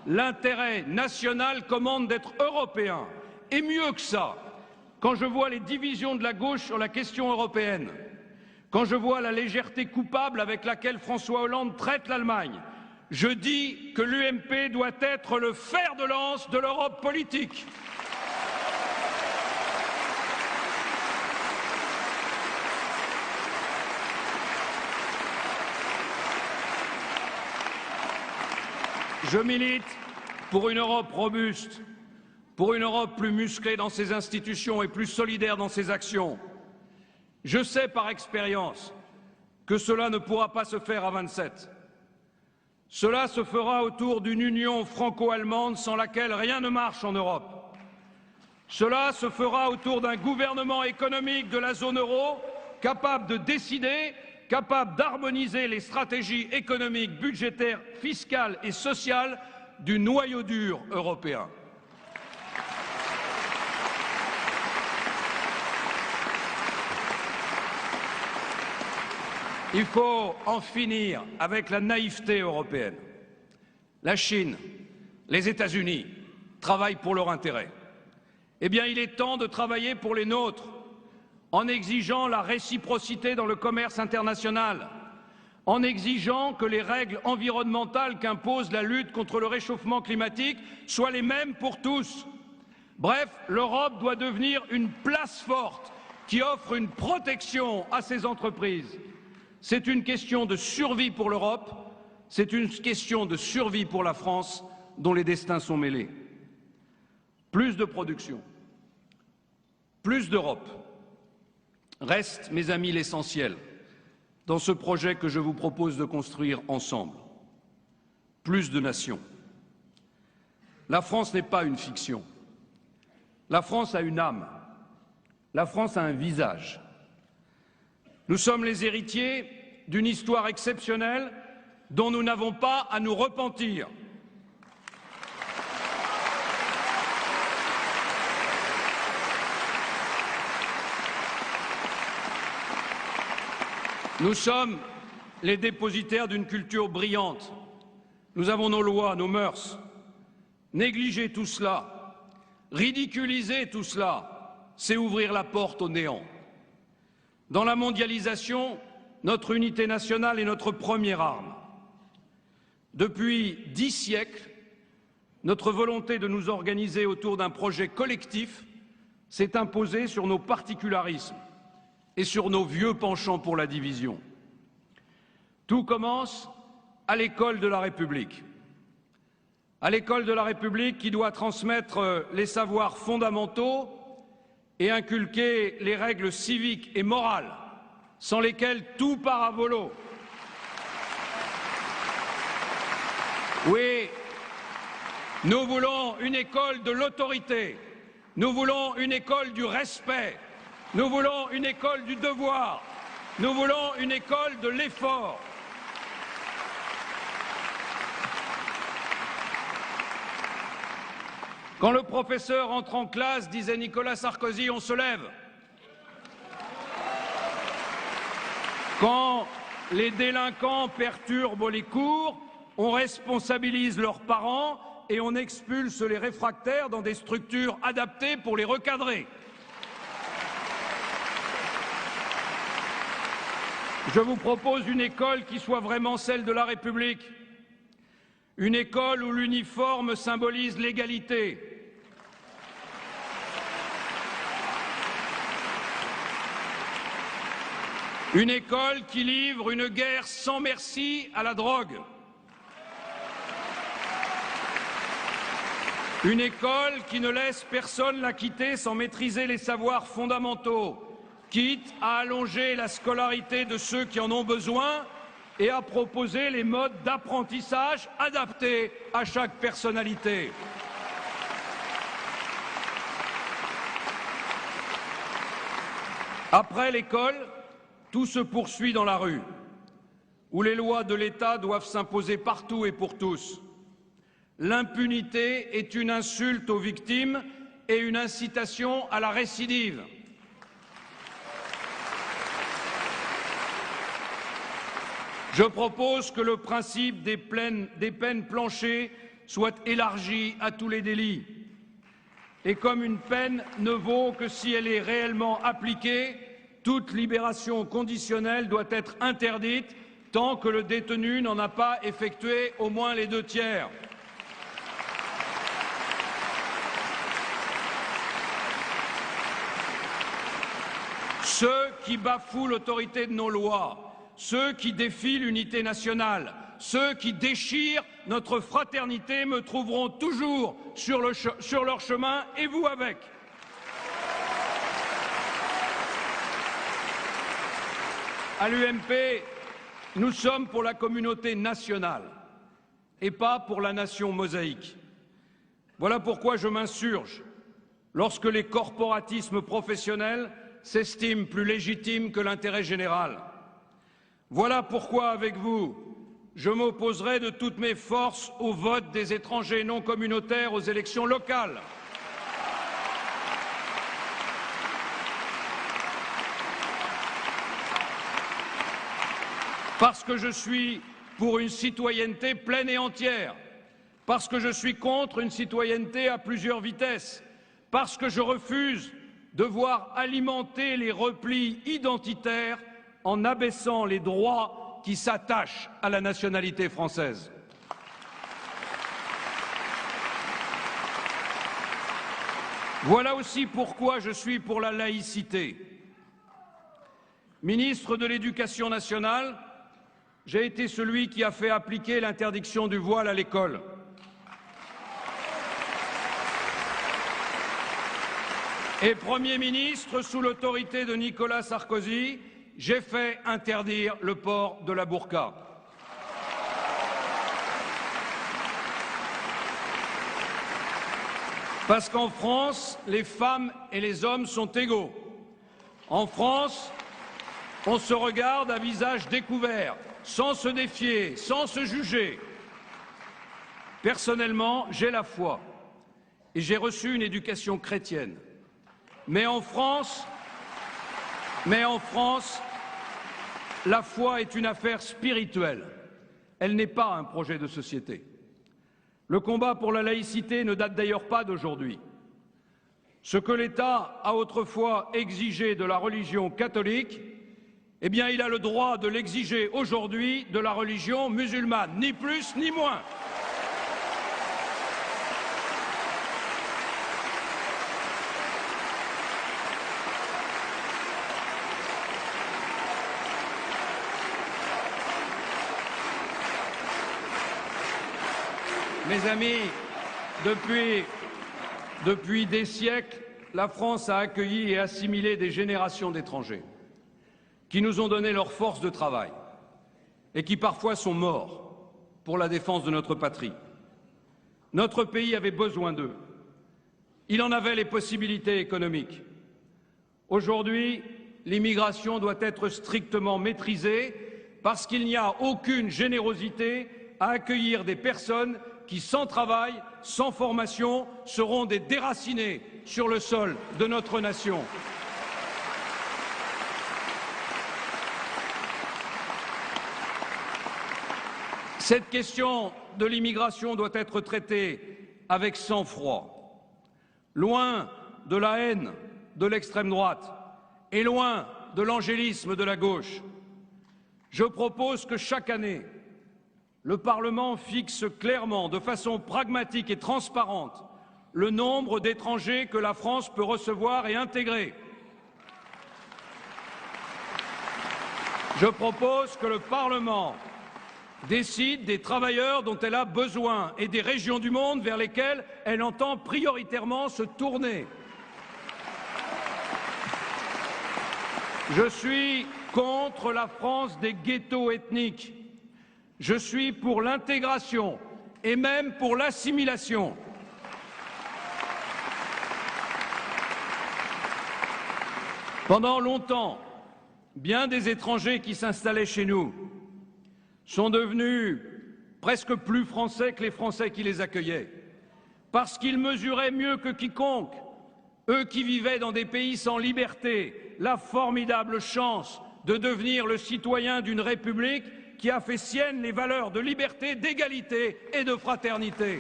L'intérêt national commande d'être européen. Et mieux que ça, quand je vois les divisions de la gauche sur la question européenne, quand je vois la légèreté coupable avec laquelle François Hollande traite l'Allemagne, je dis que l'UMP doit être le fer de lance de l'Europe politique. Je milite pour une Europe robuste, pour une Europe plus musclée dans ses institutions et plus solidaire dans ses actions. Je sais par expérience que cela ne pourra pas se faire à 27. Cela se fera autour d'une union franco-allemande sans laquelle rien ne marche en Europe. Cela se fera autour d'un gouvernement économique de la zone euro capable de décider, capable d'harmoniser les stratégies économiques, budgétaires, fiscales et sociales du noyau dur européen. Il faut en finir avec la naïveté européenne. La Chine, les États-Unis travaillent pour leur intérêt. Eh bien, il est temps de travailler pour les nôtres, en exigeant la réciprocité dans le commerce international, en exigeant que les règles environnementales qu'impose la lutte contre le réchauffement climatique soient les mêmes pour tous. Bref, l'Europe doit devenir une place forte qui offre une protection à ses entreprises. C'est une question de survie pour l'Europe, c'est une question de survie pour la France, dont les destins sont mêlés. Plus de production, plus d'Europe reste, mes amis, l'essentiel dans ce projet que je vous propose de construire ensemble. Plus de nations. La France n'est pas une fiction. La France a une âme. La France a un visage. Nous sommes les héritiers d'une histoire exceptionnelle dont nous n'avons pas à nous repentir. Nous sommes les dépositaires d'une culture brillante. Nous avons nos lois, nos mœurs. Négliger tout cela, ridiculiser tout cela, c'est ouvrir la porte au néant. Dans la mondialisation, notre unité nationale est notre première arme. Depuis 10 siècles, notre volonté de nous organiser autour d'un projet collectif s'est imposée sur nos particularismes et sur nos vieux penchants pour la division. Tout commence à l'école de la République. À l'école de la République qui doit transmettre les savoirs fondamentaux et inculquer les règles civiques et morales sans lesquelles tout part à volo. Oui, nous voulons une école de l'autorité, nous voulons une école du respect, nous voulons une école du devoir, nous voulons une école de l'effort. Quand le professeur entre en classe, disait Nicolas Sarkozy, on se lève. Quand les délinquants perturbent les cours, on responsabilise leurs parents et on expulse les réfractaires dans des structures adaptées pour les recadrer. Je vous propose une école qui soit vraiment celle de la République, une école où l'uniforme symbolise l'égalité, une école qui livre une guerre sans merci à la drogue, une école qui ne laisse personne la quitter sans maîtriser les savoirs fondamentaux, quitte à allonger la scolarité de ceux qui en ont besoin et à proposer les modes d'apprentissage adaptés à chaque personnalité. Après l'école, tout se poursuit dans la rue, où les lois de l'État doivent s'imposer partout et pour tous. L'impunité est une insulte aux victimes et une incitation à la récidive. Je propose que le principe des peines planchers soit élargi à tous les délits. Et comme une peine ne vaut que si elle est réellement appliquée, toute libération conditionnelle doit être interdite tant que le détenu n'en a pas effectué au moins les 2 tiers. Ceux qui bafouent l'autorité de nos lois, ceux qui défient l'unité nationale, ceux qui déchirent notre fraternité me trouveront toujours sur leur chemin, et vous avec. À l'UMP, nous sommes pour la communauté nationale et pas pour la nation mosaïque. Voilà pourquoi je m'insurge lorsque les corporatismes professionnels s'estiment plus légitimes que l'intérêt général. Voilà pourquoi, avec vous, je m'opposerai de toutes mes forces au vote des étrangers non communautaires aux élections locales. Parce que je suis pour une citoyenneté pleine et entière, parce que je suis contre une citoyenneté à plusieurs vitesses, parce que je refuse de voir alimenter les replis identitaires en abaissant les droits qui s'attachent à la nationalité française. Voilà aussi pourquoi je suis pour la laïcité. Ministre de l'Éducation nationale, j'ai été celui qui a fait appliquer l'interdiction du voile à l'école. Et Premier ministre, sous l'autorité de Nicolas Sarkozy, j'ai fait interdire le port de la burqa. Parce qu'en France, les femmes et les hommes sont égaux. En France, on se regarde à visage découvert, sans se défier, sans se juger. Personnellement, j'ai la foi et j'ai reçu une éducation chrétienne. Mais en France, la foi est une affaire spirituelle. Elle n'est pas un projet de société. Le combat pour la laïcité ne date d'ailleurs pas d'aujourd'hui. Ce que l'État a autrefois exigé de la religion catholique, eh bien, il a le droit de l'exiger aujourd'hui de la religion musulmane, ni plus ni moins. Mes amis, depuis des siècles, la France a accueilli et assimilé des générations d'étrangers qui nous ont donné leur force de travail et qui parfois sont morts pour la défense de notre patrie. Notre pays avait besoin d'eux. Il en avait les possibilités économiques. Aujourd'hui, l'immigration doit être strictement maîtrisée parce qu'il n'y a aucune générosité à accueillir des personnes qui, sans travail, sans formation, seront des déracinés sur le sol de notre nation. Cette question de l'immigration doit être traitée avec sang-froid, loin de la haine de l'extrême droite et loin de l'angélisme de la gauche. Je propose que chaque année, le Parlement fixe clairement, de façon pragmatique et transparente, le nombre d'étrangers que la France peut recevoir et intégrer. Je propose que le Parlement décide des travailleurs dont elle a besoin et des régions du monde vers lesquelles elle entend prioritairement se tourner. Je suis contre la France des ghettos ethniques. Je suis pour l'intégration et même pour l'assimilation. Pendant longtemps, bien des étrangers qui s'installaient chez nous sont devenus presque plus français que les Français qui les accueillaient, parce qu'ils mesuraient mieux que quiconque, eux qui vivaient dans des pays sans liberté, la formidable chance de devenir le citoyen d'une République qui a fait sienne les valeurs de liberté, d'égalité et de fraternité.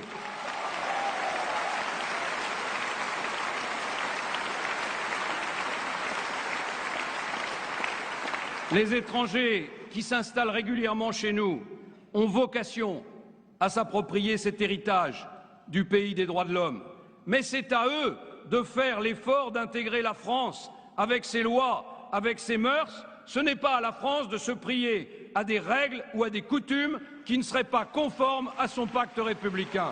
Les étrangers qui s'installent régulièrement chez nous ont vocation à s'approprier cet héritage du pays des droits de l'homme. Mais c'est à eux de faire l'effort d'intégrer la France avec ses lois, avec ses mœurs. Ce n'est pas à la France de se plier à des règles ou à des coutumes qui ne seraient pas conformes à son pacte républicain.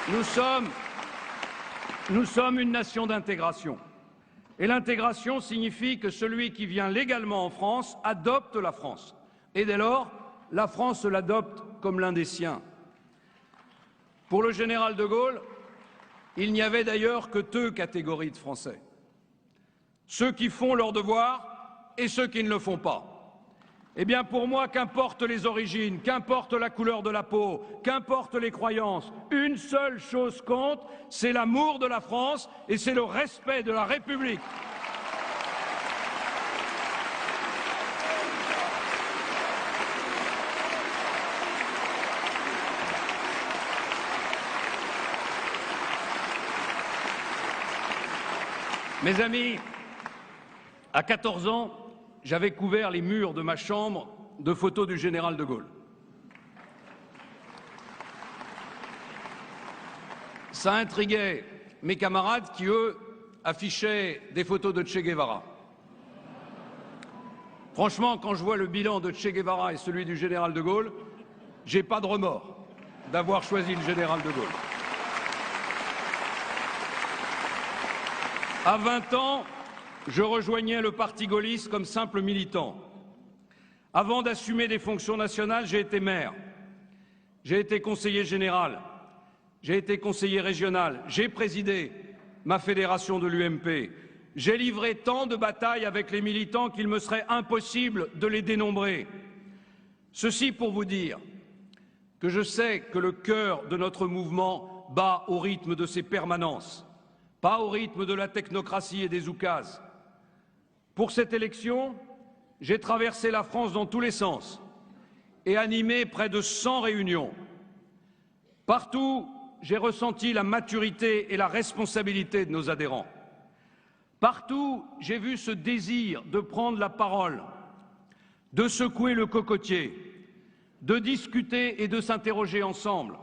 Nous sommes une nation d'intégration. Et l'intégration signifie que celui qui vient légalement en France adopte la France. Et dès lors, la France l'adopte comme l'un des siens. Pour le général de Gaulle, il n'y avait d'ailleurs que deux catégories de Français. Ceux qui font leur devoir et ceux qui ne le font pas. Eh bien, pour moi, qu'importe les origines, qu'importe la couleur de la peau, qu'importe les croyances, une seule chose compte, c'est l'amour de la France et c'est le respect de la République. Mes amis, À 14 ans, j'avais couvert les murs de ma chambre de photos du général de Gaulle. Ça intriguait mes camarades qui, eux, affichaient des photos de Che Guevara. Franchement, quand je vois le bilan de Che Guevara et celui du général de Gaulle, j'ai pas de remords d'avoir choisi le général de Gaulle. À 20 ans, je rejoignais le parti gaulliste comme simple militant. Avant d'assumer des fonctions nationales, j'ai été maire, j'ai été conseiller général, j'ai été conseiller régional, j'ai présidé ma fédération de l'UMP. J'ai livré tant de batailles avec les militants qu'il me serait impossible de les dénombrer. Ceci pour vous dire que je sais que le cœur de notre mouvement bat au rythme de ses permanences, pas au rythme de la technocratie et des oukases. Pour cette élection, j'ai traversé la France dans tous les sens et animé près de 100 réunions. Partout, j'ai ressenti la maturité et la responsabilité de nos adhérents. Partout, j'ai vu ce désir de prendre la parole, de secouer le cocotier, de discuter et de s'interroger ensemble.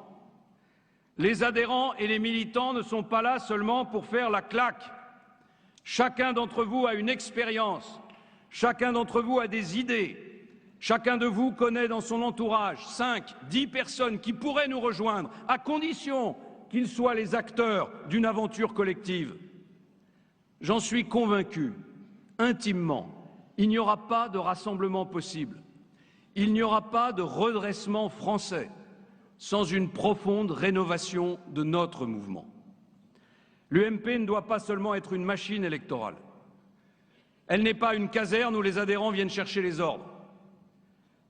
Les adhérents et les militants ne sont pas là seulement pour faire la claque. Chacun d'entre vous a une expérience, chacun d'entre vous a des idées, chacun de vous connaît dans son entourage 5, 10 personnes qui pourraient nous rejoindre, à condition qu'ils soient les acteurs d'une aventure collective. J'en suis convaincu, intimement, il n'y aura pas de rassemblement possible, il n'y aura pas de redressement français sans une profonde rénovation de notre mouvement. L'UMP ne doit pas seulement être une machine électorale. Elle n'est pas une caserne où les adhérents viennent chercher les ordres.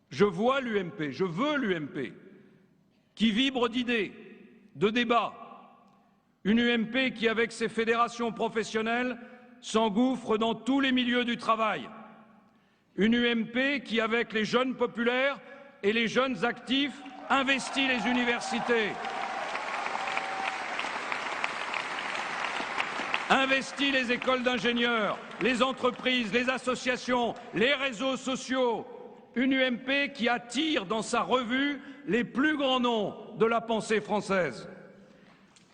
Je vois l'UMP, je veux l'UMP, qui vibre d'idées, de débats. Une UMP qui, avec ses fédérations professionnelles, s'engouffre dans tous les milieux du travail. Une UMP qui, avec les jeunes populaires et les jeunes actifs, investit les universités, investit les écoles d'ingénieurs, les entreprises, les associations, les réseaux sociaux. Une UMP qui attire dans sa revue les plus grands noms de la pensée française.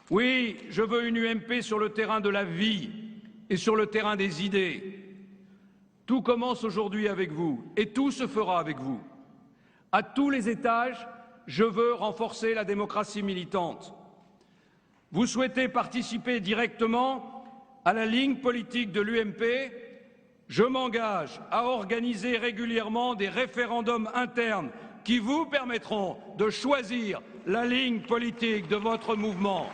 Oui, je veux une UMP sur le terrain de la vie et sur le terrain des idées. Tout commence aujourd'hui avec vous et tout se fera avec vous. À tous les étages, je veux renforcer la démocratie militante. Vous souhaitez participer directement à la ligne politique de l'UMP? Je m'engage à organiser régulièrement des référendums internes qui vous permettront de choisir la ligne politique de votre mouvement.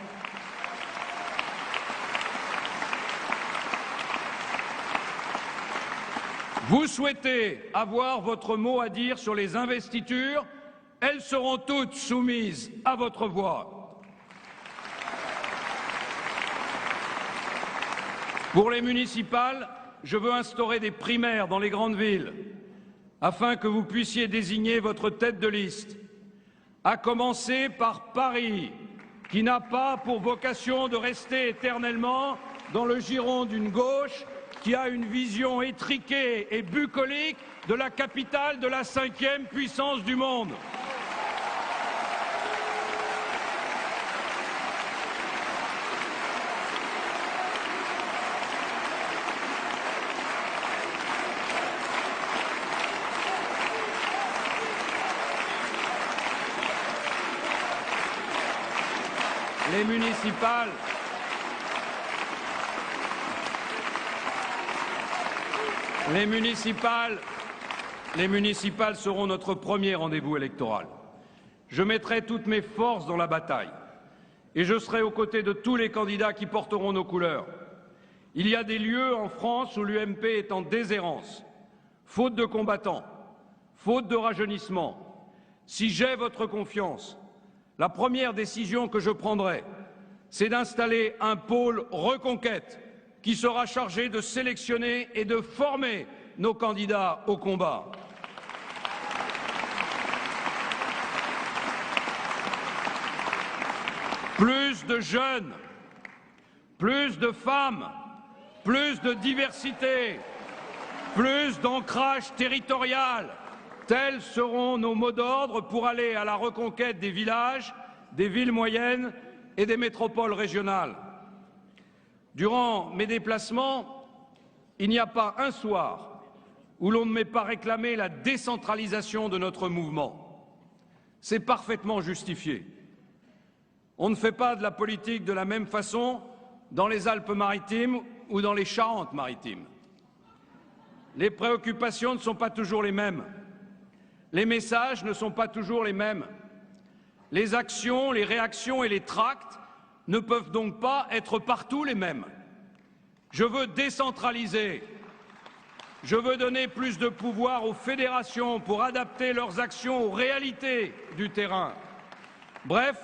Vous souhaitez avoir votre mot à dire sur les investitures? Elles seront toutes soumises à votre voix. Pour les municipales, je veux instaurer des primaires dans les grandes villes afin que vous puissiez désigner votre tête de liste, à commencer par Paris, qui n'a pas pour vocation de rester éternellement dans le giron d'une gauche qui a une vision étriquée et bucolique de la capitale de la 5e puissance du monde. Les municipales seront notre premier rendez-vous électoral. Je mettrai toutes mes forces dans la bataille et je serai aux côtés de tous les candidats qui porteront nos couleurs. Il y a des lieux en France où l'UMP est en déshérence, faute de combattants, faute de rajeunissement. Si j'ai votre confiance, la première décision que je prendrai, c'est d'installer un pôle reconquête qui sera chargé de sélectionner et de former nos candidats au combat. Plus de jeunes, plus de femmes, plus de diversité, plus d'ancrage territorial. Tels seront nos mots d'ordre pour aller à la reconquête des villages, des villes moyennes et des métropoles régionales. Durant mes déplacements, il n'y a pas un soir où l'on ne m'ait pas réclamé la décentralisation de notre mouvement. C'est parfaitement justifié. On ne fait pas de la politique de la même façon dans les Alpes-Maritimes ou dans les Charentes-Maritimes. Les préoccupations ne sont pas toujours les mêmes. Les messages ne sont pas toujours les mêmes. Les actions, les réactions et les tracts ne peuvent donc pas être partout les mêmes. Je veux décentraliser. Je veux donner plus de pouvoir aux fédérations pour adapter leurs actions aux réalités du terrain. Bref,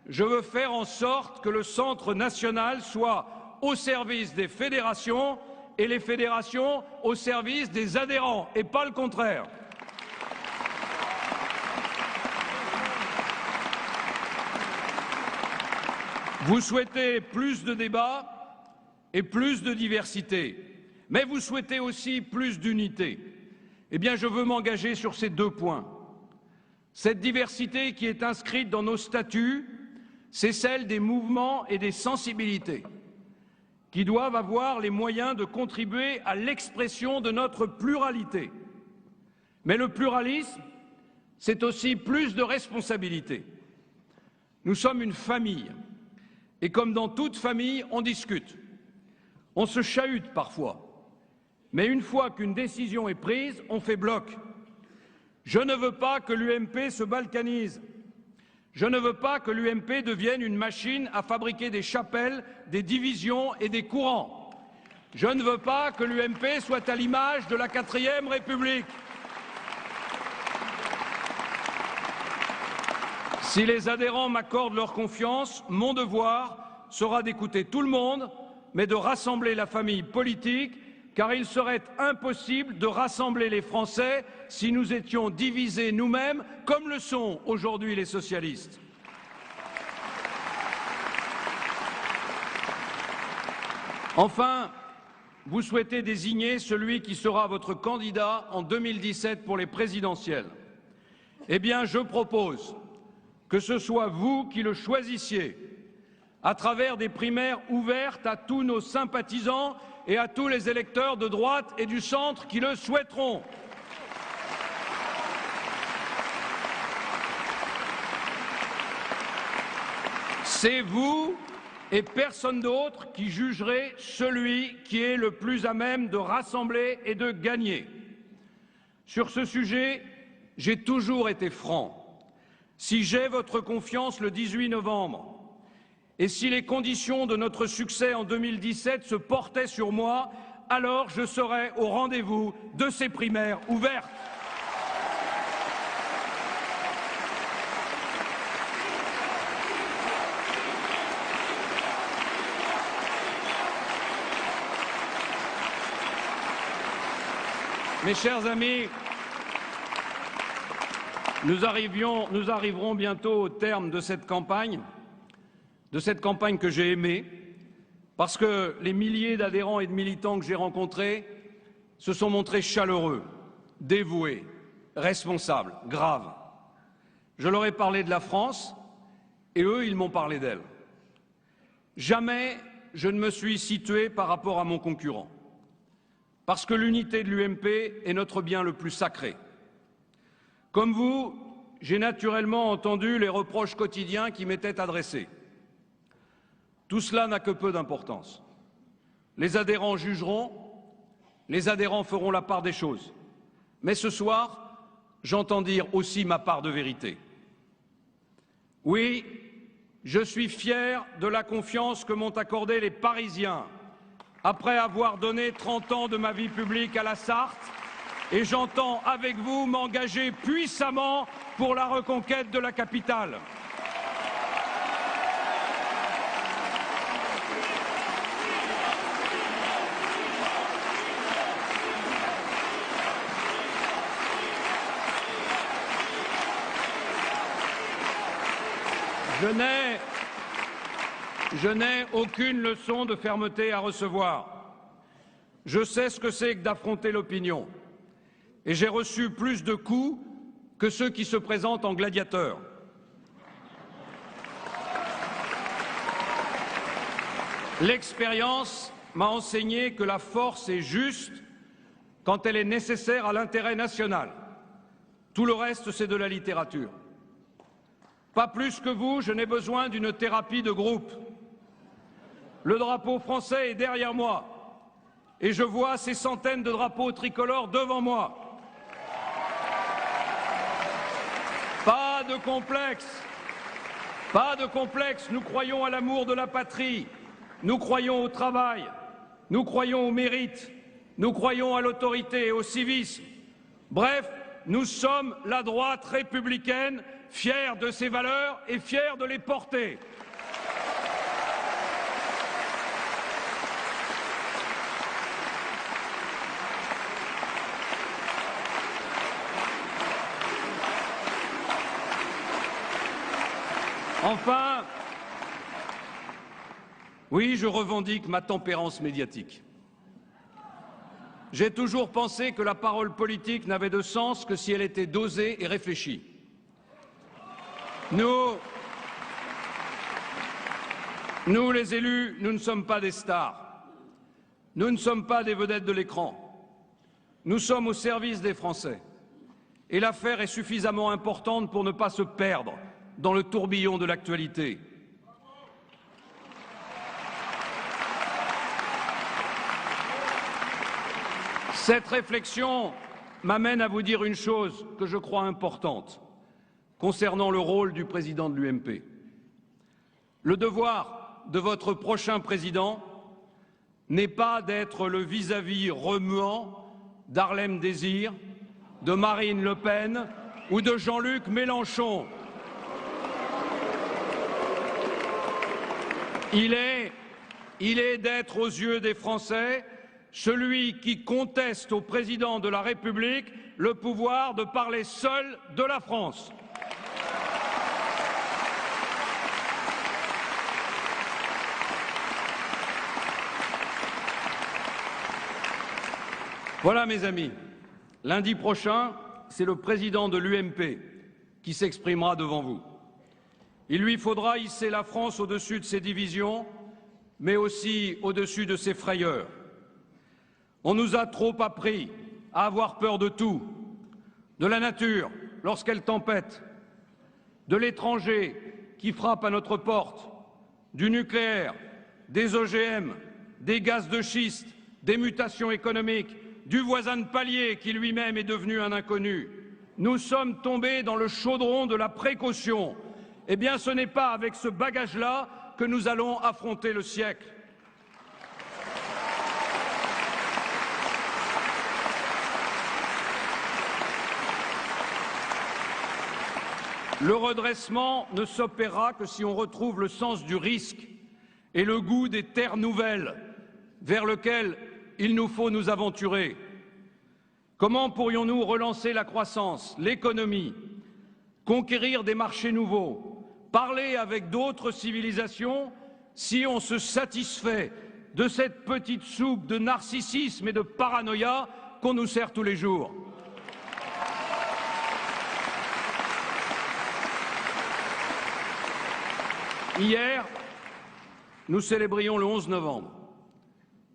je veux faire en sorte que le Centre national soit au service des fédérations et les fédérations au service des adhérents, et pas le contraire. Vous souhaitez plus de débats et plus de diversité, mais vous souhaitez aussi plus d'unité. Eh bien, je veux m'engager sur ces deux points. Cette diversité qui est inscrite dans nos statuts, c'est celle des mouvements et des sensibilités qui doivent avoir les moyens de contribuer à l'expression de notre pluralité. Mais le pluralisme, c'est aussi plus de responsabilité. Nous sommes une famille. Et comme dans toute famille, on discute. On se chahute parfois. Mais une fois qu'une décision est prise, on fait bloc. Je ne veux pas que l'UMP se balkanise. Je ne veux pas que l'UMP devienne une machine à fabriquer des chapelles, des divisions et des courants. Je ne veux pas que l'UMP soit à l'image de la 4e République. Si les adhérents m'accordent leur confiance, mon devoir sera d'écouter tout le monde, mais de rassembler la famille politique, car il serait impossible de rassembler les Français si nous étions divisés nous-mêmes, comme le sont aujourd'hui les socialistes. Enfin, vous souhaitez désigner celui qui sera votre candidat en 2017 pour les présidentielles. Eh bien, je propose que ce soit vous qui le choisissiez, à travers des primaires ouvertes à tous nos sympathisants et à tous les électeurs de droite et du centre qui le souhaiteront. C'est vous et personne d'autre qui jugerez celui qui est le plus à même de rassembler et de gagner. Sur ce sujet, j'ai toujours été franc. Si j'ai votre confiance le 18 novembre, et si les conditions de notre succès en 2017 se portaient sur moi, alors je serai au rendez-vous de ces primaires ouvertes. Mes chers amis, nous arriverons bientôt au terme de cette campagne que j'ai aimée, parce que les milliers d'adhérents et de militants que j'ai rencontrés se sont montrés chaleureux, dévoués, responsables, graves. Je leur ai parlé de la France et eux, ils m'ont parlé d'elle. Jamais je ne me suis situé par rapport à mon concurrent, parce que l'unité de l'UMP est notre bien le plus sacré. Comme vous, j'ai naturellement entendu les reproches quotidiens qui m'étaient adressés. Tout cela n'a que peu d'importance. Les adhérents jugeront, les adhérents feront la part des choses. Mais ce soir, j'entends dire aussi ma part de vérité. Oui, je suis fier de la confiance que m'ont accordée les Parisiens après avoir donné 30 ans de ma vie publique à la Sarthe, et j'entends avec vous m'engager puissamment pour la reconquête de la capitale. Je n'ai aucune leçon de fermeté à recevoir. Je sais ce que c'est que d'affronter l'opinion. Et j'ai reçu plus de coups que ceux qui se présentent en gladiateurs. L'expérience m'a enseigné que la force est juste quand elle est nécessaire à l'intérêt national. Tout le reste, c'est de la littérature. Pas plus que vous, je n'ai besoin d'une thérapie de groupe. Le drapeau français est derrière moi et je vois ces centaines de drapeaux tricolores devant moi. Pas de complexe, nous croyons à l'amour de la patrie, nous croyons au travail, nous croyons au mérite, nous croyons à l'autorité et au civisme. Bref, nous sommes la droite républicaine, fiers de ses valeurs et fiers de les porter. Enfin, oui, je revendique ma tempérance médiatique. J'ai toujours pensé que la parole politique n'avait de sens que si elle était dosée et réfléchie. Nous, les élus, nous ne sommes pas des stars. Nous ne sommes pas des vedettes de l'écran. Nous sommes au service des Français. Et l'affaire est suffisamment importante pour ne pas se perdre dans le tourbillon de l'actualité. Cette réflexion m'amène à vous dire une chose que je crois importante concernant le rôle du président de l'UMP. Le devoir de votre prochain président n'est pas d'être le vis-à-vis remuant d'Harlem Désir, de Marine Le Pen ou de Jean-Luc Mélenchon. Il est d'être aux yeux des Français celui qui conteste au président de la République le pouvoir de parler seul de la France. Voilà, mes amis, lundi prochain, c'est le président de l'UMP qui s'exprimera devant vous. Il lui faudra hisser la France au-dessus de ses divisions, mais aussi au-dessus de ses frayeurs. On nous a trop appris à avoir peur de tout, de la nature lorsqu'elle tempête, de l'étranger qui frappe à notre porte, du nucléaire, des OGM, des gaz de schiste, des mutations économiques, du voisin de palier qui lui-même est devenu un inconnu. Nous sommes tombés dans le chaudron de la précaution. Eh bien, ce n'est pas avec ce bagage-là que nous allons affronter le siècle. Le redressement ne s'opérera que si on retrouve le sens du risque et le goût des terres nouvelles vers lesquelles il nous faut nous aventurer. Comment pourrions-nous relancer la croissance, l'économie, conquérir des marchés nouveaux, parler avec d'autres civilisations si on se satisfait de cette petite soupe de narcissisme et de paranoïa qu'on nous sert tous les jours? Hier, nous célébrions le 11 novembre,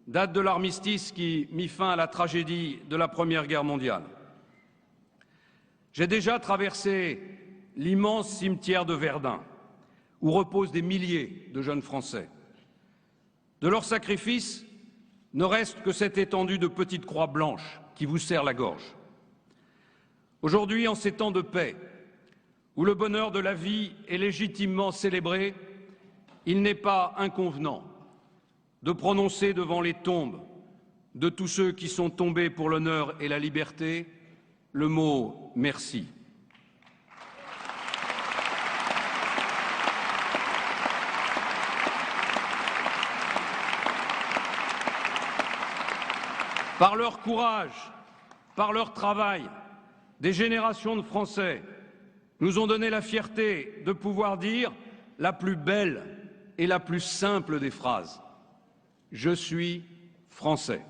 date de l'armistice qui mit fin à la tragédie de la Première Guerre mondiale. J'ai déjà traversé l'immense cimetière de Verdun, où reposent des milliers de jeunes Français. De leur sacrifice ne reste que cette étendue de petites croix blanches qui vous serre la gorge. Aujourd'hui, en ces temps de paix, où le bonheur de la vie est légitimement célébré, il n'est pas inconvenant de prononcer devant les tombes de tous ceux qui sont tombés pour l'honneur et la liberté le mot merci. Par leur courage, par leur travail, des générations de Français nous ont donné la fierté de pouvoir dire la plus belle et la plus simple des phrases. Je suis français.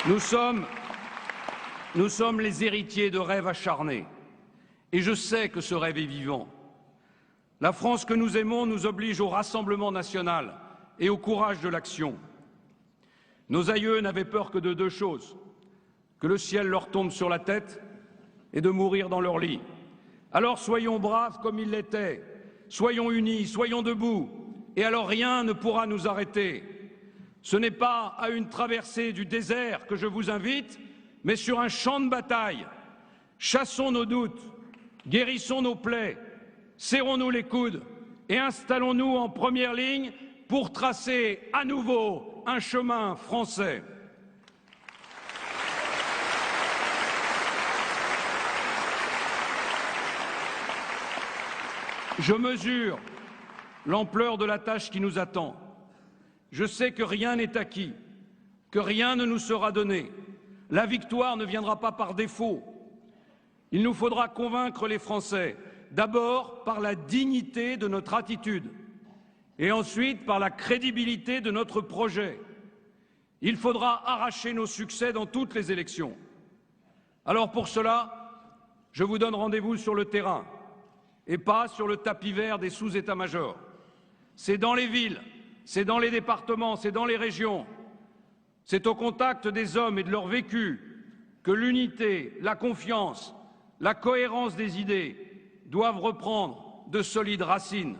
Nous sommes les héritiers de rêves acharnés. Et je sais que ce rêve est vivant. La France que nous aimons nous oblige au rassemblement national et au courage de l'action. Nos aïeux n'avaient peur que de deux choses, que le ciel leur tombe sur la tête et de mourir dans leur lit. Alors soyons braves comme ils l'étaient, soyons unis, soyons debout, et alors rien ne pourra nous arrêter. Ce n'est pas à une traversée du désert que je vous invite, mais sur un champ de bataille. Chassons nos doutes, guérissons nos plaies, serrons-nous les coudes et installons-nous en première ligne pour tracer à nouveau un chemin français. Je mesure l'ampleur de la tâche qui nous attend. Je sais que rien n'est acquis, que rien ne nous sera donné. La victoire ne viendra pas par défaut. Il nous faudra convaincre les Français, d'abord par la dignité de notre attitude et ensuite par la crédibilité de notre projet. Il faudra arracher nos succès dans toutes les élections. Alors pour cela, je vous donne rendez-vous sur le terrain et pas sur le tapis vert des sous-états-majors. C'est dans les villes, c'est dans les départements, c'est dans les régions. C'est au contact des hommes et de leur vécu que l'unité, la confiance, la cohérence des idées doivent reprendre de solides racines.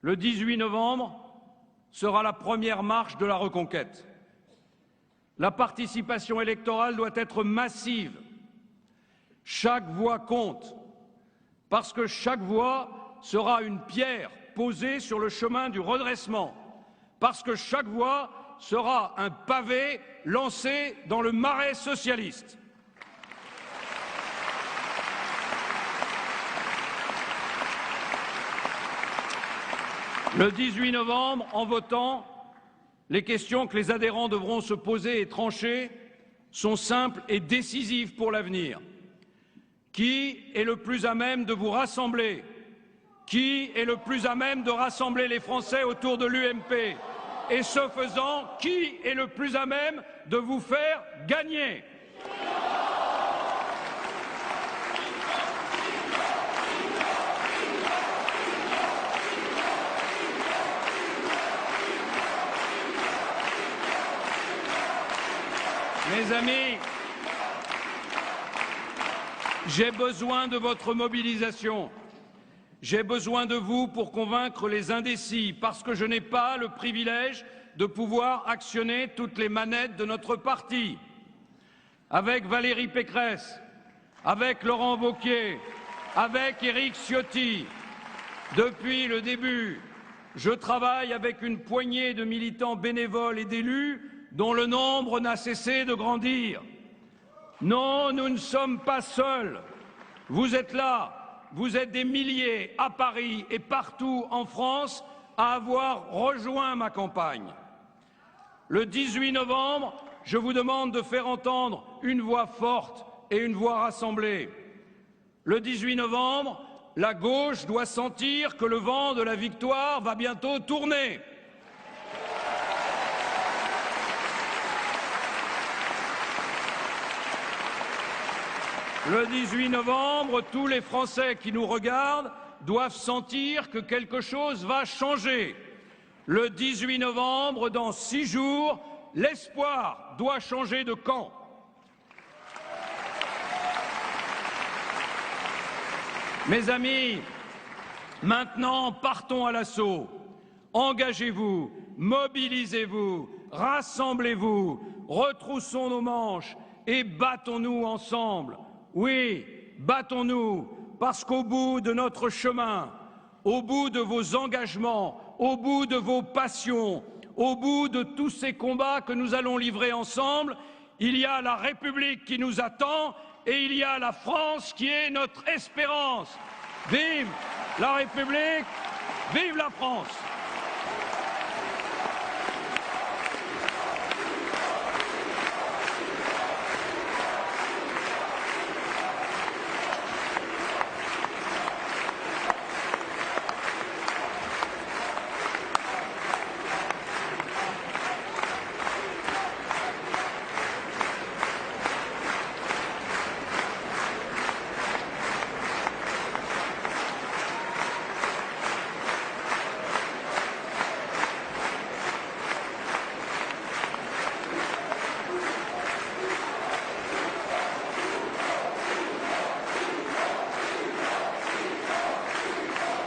Le 18 novembre sera la première marche de la reconquête. La participation électorale doit être massive. Chaque voix compte, parce que chaque voix sera une pierre posée sur le chemin du redressement, parce que chaque voix sera un pavé lancé dans le marais socialiste. Le 18 novembre, en votant, les questions que les adhérents devront se poser et trancher sont simples et décisives pour l'avenir. Qui est le plus à même de vous rassembler? Qui est le plus à même de rassembler les Français autour de l'UMP? Et ce faisant, qui est le plus à même de vous faire gagner? Mes amis, j'ai besoin de votre mobilisation. J'ai besoin de vous pour convaincre les indécis, parce que je n'ai pas le privilège de pouvoir actionner toutes les manettes de notre parti. Avec Valérie Pécresse, avec Laurent Wauquiez, avec Éric Ciotti, depuis le début, je travaille avec une poignée de militants bénévoles et d'élus dont le nombre n'a cessé de grandir. Non, nous ne sommes pas seuls. Vous êtes là, vous êtes des milliers à Paris et partout en France à avoir rejoint ma campagne. Le 18 novembre, je vous demande de faire entendre une voix forte et une voix rassemblée. Le 18 novembre, la gauche doit sentir que le vent de la victoire va bientôt tourner. Le 18 novembre, tous les Français qui nous regardent doivent sentir que quelque chose va changer. Le 18 novembre, dans 6 jours, l'espoir doit changer de camp. Mes amis, maintenant partons à l'assaut. Engagez-vous, mobilisez-vous, rassemblez-vous, retroussons nos manches et battons-nous ensemble. Oui, battons-nous, parce qu'au bout de notre chemin, au bout de vos engagements, au bout de vos passions, au bout de tous ces combats que nous allons livrer ensemble, il y a la République qui nous attend et il y a la France qui est notre espérance. Vive la République, vive la France!